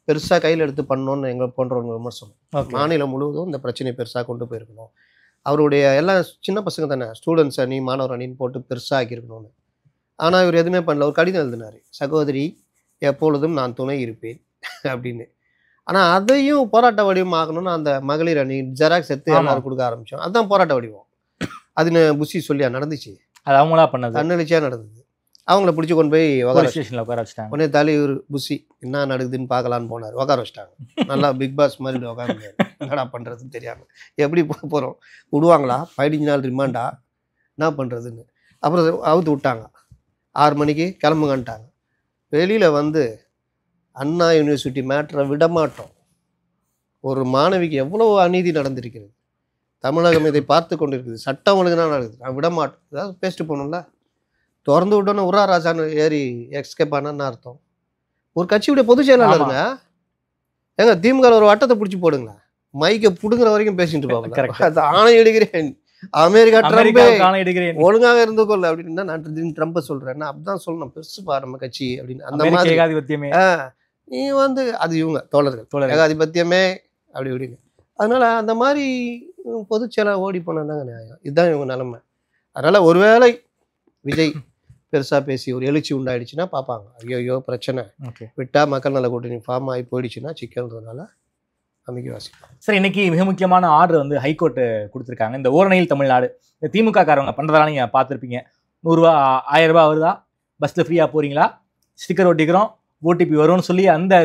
பெருசாக கையில் எடுத்து பண்ணணும்னு எங்களை போன்றவங்க விமர்சனம். மாநிலம் முழுவதும் இந்த பிரச்சனையை பெருசாக கொண்டு போயிருக்கணும். அவருடைய எல்லாம் சின்ன பசங்க தானே, ஸ்டூடெண்ட்ஸ் அணி மாணவர் அணின்னு போட்டு பெருசாக ஆக்கியிருக்கணும்னு. ஆனால் இவர் எதுவுமே பண்ணல. ஒரு கடிதம் எழுதினார், சகோதரி எப்பொழுதும் நான் துணை இருப்பேன் அப்படின்னு. ஆனால் அதையும் போராட்ட வடிவம் ஆகணும்னு அந்த மகளிர் அணி ஜெராக்ஸ் எடுத்து எல்லாரும் கொடுக்க ஆரம்பித்தோம். அதுதான் போராட்ட வடிவம். அதுன்னு புஷி சொல்லியா நடந்துச்சு? அது அவங்களா பண்ணது, தன்னெழுச்சியாக நடந்தது. அவங்கள பிடிச்சி கொண்டு போய் ஸ்டேஷனில் உட்கார வச்சுட்டாங்க. உடனே தலைவர் புஷி என்ன நடக்குதுன்னு பார்க்கலான்னு போனார், உட்கார வச்சுட்டாங்க. நல்லா பிக் பாஸ் மாதிரி உட்காந்து என்னடா பண்ணுறதுன்னு தெரியாமல் எப்படி போகிறோம், விடுவாங்களா 15 நாள் ரிமாண்டா, என்ன பண்ணுறதுன்னு. அப்புறம் அவுத்து விட்டாங்க. 6 மணிக்கு கிளம்புங்கன்ட்டாங்க. வெளியில் வந்து அண்ணா யூனிவர்சிட்டி மேட்டரை விடமாட்டோம். ஒரு மாணவிக்கு எவ்வளோ அநீதி நடந்திருக்கிறது, தமிழகம் இதை பார்த்து கொண்டு இருக்குது, சட்டம் ஒழுங்குனா நடக்குது, நான் விடமாட்டோம். ஏதாவது பேசிட்டு போகணும்ல. திறந்து விட்டோன்னு உரா ராஜான்னு ஏறி எக்ஸ்கேப் ஆனான்னு அர்த்தம். ஒரு கட்சியுடைய பொதுச் செயலாளருங்க, ஏங்க திமுக ஒரு வட்டத்தை பிடிச்சி போடுங்களேன், மைக்கை பிடுங்குற வரைக்கும் பேசிட்டு இருப்பாங்க. அது ஆணை எடுக்கிறேன், அமெரிக்கா ட்ரம்பே ஒழுங்காக இருந்துக்கொள்ள அப்படின்னா நான் ட்ரம்பை சொல்றேன், அப்படிதான் சொல்லணும், பெருசு பாரு நம்ம கட்சி அப்படின்னு. அந்த மாதிரி நீ வந்து அது இவங்க தோழர்கள் ஏகாதிபத்தியமே அப்படி இப்படின்னு. அதனால் அந்த மாதிரி பொதுச்செயலாக ஓடி போனாங்க நியாயம். இதுதான் இவங்க நிலைமை. அதனால் ஒருவேளை விஜய் பெருசாக பேசி ஒரு எழுச்சி உண்டாயிடுச்சுன்னா பார்ப்பாங்க. ஐயோ பிரச்சனை ஓகே விட்டால் மக்கள் நல கூட்டணி ஃபார்ம் ஆகி போயிடுச்சுன்னா சிக்கல்ன்றதுனால அமைக்க வாசிக்கும். சார், இன்னைக்கு மிக முக்கியமான ஆர்டர் வந்து ஹைகோர்ட் கொடுத்துருக்காங்க. இந்த ஓரணையில் தமிழ்நாடு இந்த திமுக காரவங்க பண்ணுறதால நீங்கள் பார்த்துருப்பீங்க. 100 ரூபா 1000 ரூபா வருதா, பஸ்ஸில் ஃப்ரீயாக போகிறீங்களா, ஸ்டிக்கர் ஒட்டிக்கிறோம், ஓடிபி வரும்னு சொல்லி அந்த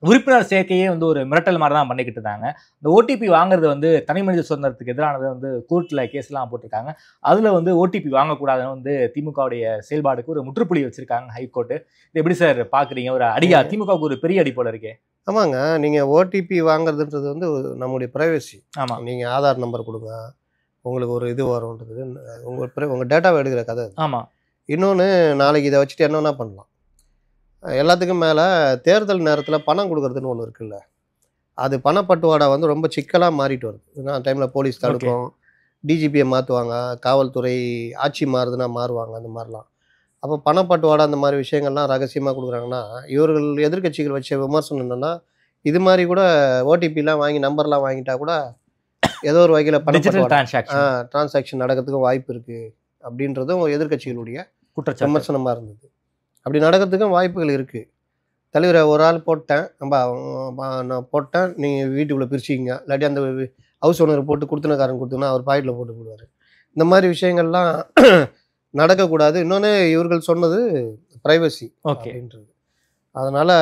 உறுப்பினர் சேர்க்கையே வந்து ஒரு மிரட்டல் மாதிரி தான் பண்ணிக்கிட்டு இருந்தாங்க. இந்த ஓடிபி வாங்குறது வந்து தனி மனித சுதந்திரத்துக்கு எதிரானது வந்து கோர்ட்டில் கேஸ்லாம் போட்டிருக்காங்க. அதில் வந்து ஓடிபி வாங்கக்கூடாதுன்னு வந்து திமுகவுடைய செயல்பாடுக்கு ஒரு முற்றுப்புள்ளி வச்சிருக்காங்க ஹைகோர்ட்டு. இது எப்படி சார் பார்க்குறீங்க? ஒரு அடியா திமுகவுக்கு ஒரு பெரிய அடி போல இருக்கே. ஆமாங்க, நீங்கள் ஓடிபி வாங்குறதுன்றது வந்து நம்முடைய ப்ரைவசி. ஆமாம் நீங்கள் ஆதார் நம்பர் கொடுங்க, உங்களுக்கு ஒரு இது வரும்ன்றது உங்கள் டேட்டாவை எடுக்கிற கதை. ஆமாம். இன்னொன்று, நாளைக்கு இதை வச்சுட்டு என்னென்னா பண்ணலாம். எல்லாத்துக்கும் மேலே தேர்தல் நேரத்தில் பணம் கொடுக்குறதுன்னு ஒன்று இருக்குல்ல, அது பணப்பட்டுவாடா வந்து ரொம்ப சிக்கலாக மாறிட்டு வருது. ஏன்னா டைமில் போலீஸ் தடுக்கும், டிஜிபியை மாற்றுவாங்க, காவல்துறை ஆட்சி மாறுதுன்னா மாறுவாங்க, அந்த மாதிரிலாம். அப்போ பணப்பட்டுவாடா அந்த மாதிரி விஷயங்கள்லாம் ரகசியமாக கொடுக்குறாங்கன்னா, இவர்கள் எதிர்க்கட்சிகள் வச்ச விமர்சனம் என்னென்னா, இது மாதிரி கூட ஓடிபிலாம் வாங்கி நம்பர்லாம் வாங்கிட்டா கூட ஏதோ ஒரு வகையில் டிரான்சாக்ஷன் நடக்கிறதுக்கும் வாய்ப்பு இருக்குது அப்படின்றதும் எதிர்க்கட்சிகளுடைய விமர்சனமாக இருந்தது. அப்படி நடக்கிறதுக்கும் வாய்ப்புகள் இருக்குது. தலைவரை ஒரு ஆள் போட்டேன், நான் போட்டேன், நீங்கள் வீட்டுக்குள்ளே பிரிச்சிங்க, இல்லாட்டி அந்த ஹவுஸ் ஓனர் போட்டு கொடுத்துனக்காரன் கொடுத்தோன்னா அவர் பாக்கெட்டில் போட்டு போடுவார். இந்த மாதிரி விஷயங்கள்லாம் நடக்கக்கூடாது. இன்னொன்று, இவர்கள் சொன்னது ப்ரைவசி அப்படின்றது. அதனால்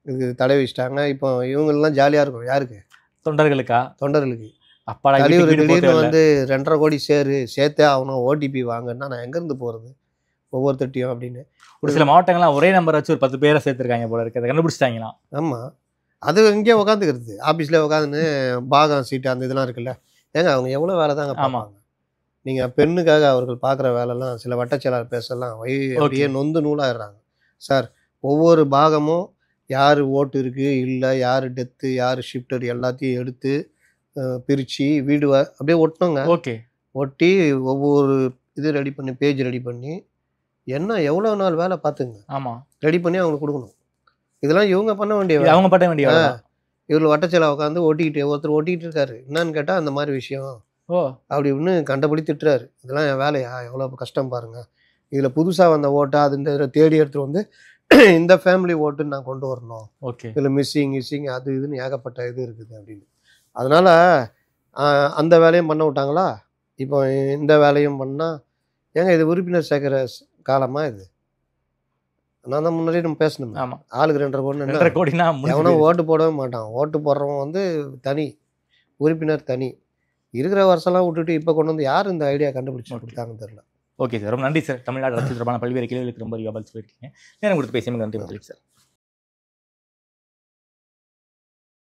இது தடை வச்சிட்டாங்க. இப்போ இவங்கெல்லாம் ஜாலியாக இருக்கும். யாருக்கு? தொண்டர்களுக்கு. தலைவர் திடீர்னு வந்து 2.5 கோடி சேர்த்தே ஆகணும், ஓடிபி வாங்கன்னா நான் எங்கேருந்து போகிறது ஒவ்வொருத்தட்டியும் அப்படின்னு. ஒரு சில மாவட்டங்கள்லாம் ஒரே நம்பர் வச்சு ஒரு 10 பேரை சேர்த்துருக்காங்க போல இருக்கு. அதை கண்டுபிடிச்சிட்டாங்களாம். ஆமாம், அது இங்கேயே உட்காந்துக்கிறது, ஆஃபீஸில் உட்காந்துன்னு பாகம் சீட்டு அந்த இதெல்லாம் இருக்குல்ல. ஏங்க அவங்க எவ்வளோ வேலை தாங்க பார்ப்பாங்க. நீங்கள் பெண்ணுக்காக அவர்கள் பார்க்குற வேலைலாம் சில வட்டச்செயலாளர் பேசலாம் அப்படியே நொந்து நூலாகிடுறாங்க. சார், ஒவ்வொரு பாகமும் யார் ஓட்டு இருக்குது இல்லை, யார் டெத்து, யார் ஷிஃப்டர் எல்லாத்தையும் எடுத்து பிரித்து வீடு அப்படியே ஒட்டணுங்க. ஒட்டி ஒவ்வொரு இது ரெடி பண்ணி, பேஜ் ரெடி பண்ணி, என்ன எவ்வளோ நாள் வேலை பார்த்துங்க. ஆமாம், ரெடி பண்ணி அவங்களுக்கு கொடுக்கணும். இதெல்லாம் இவங்க பண்ண வேண்டிய இவர்கள் வட்டச்செயலாக உட்காந்து ஒருத்தர் ஓட்டிக்கிட்டு இருக்காரு. என்னன்னு கேட்டால் அந்த மாதிரி விஷயம் அப்படி ஒன்று கண்டபடி திட்டுறாரு. இதெல்லாம் என் வேலையா, எவ்வளோ கஷ்டம் பாருங்கள். இதில் புதுசாக வந்த ஓட்டை அது தேடி எடுத்துகிட்டு வந்து இந்த ஃபேமிலி ஓட்டுன்னு நான் கொண்டு வரணும். இதில் மிஸ்ஸிங் அது இதுன்னு ஏகப்பட்ட இது இருக்குது அப்படின்னு. அதனால் அந்த வேலையும் பண்ண விட்டாங்களா, இப்போ இந்த வேலையும் பண்ணால் ஏங்க இது உறுப்பினர் சேர்க்குற காலமாக இது? நான் தான் முன்னாடியே நம்ம பேசணும். ஆமாம், ஆளுக்கு 2.5 கோடினா எவனோ ஓட்டு போடவே மாட்டான். ஓட்டு போடுறவன் வந்து தனி, உறுப்பினர் தனி. இருக்கிற வருஷம்லாம் விட்டுட்டு இப்போ கொண்டு வந்து யார் இந்த ஐடியா கண்டுபிடிச்சி கொடுத்தாங்கன்னு தெரியல. ஓகே சார், ரொம்ப நன்றி சார். தமிழ்நாடு அரசியல் தொடர்பான பல்வேறு கேள்விகளுக்கு ரொம்ப பதில் சொல்லியிருக்கீங்க. நேரம் கொடுத்து பேசியமைக்கு நன்றி சார்.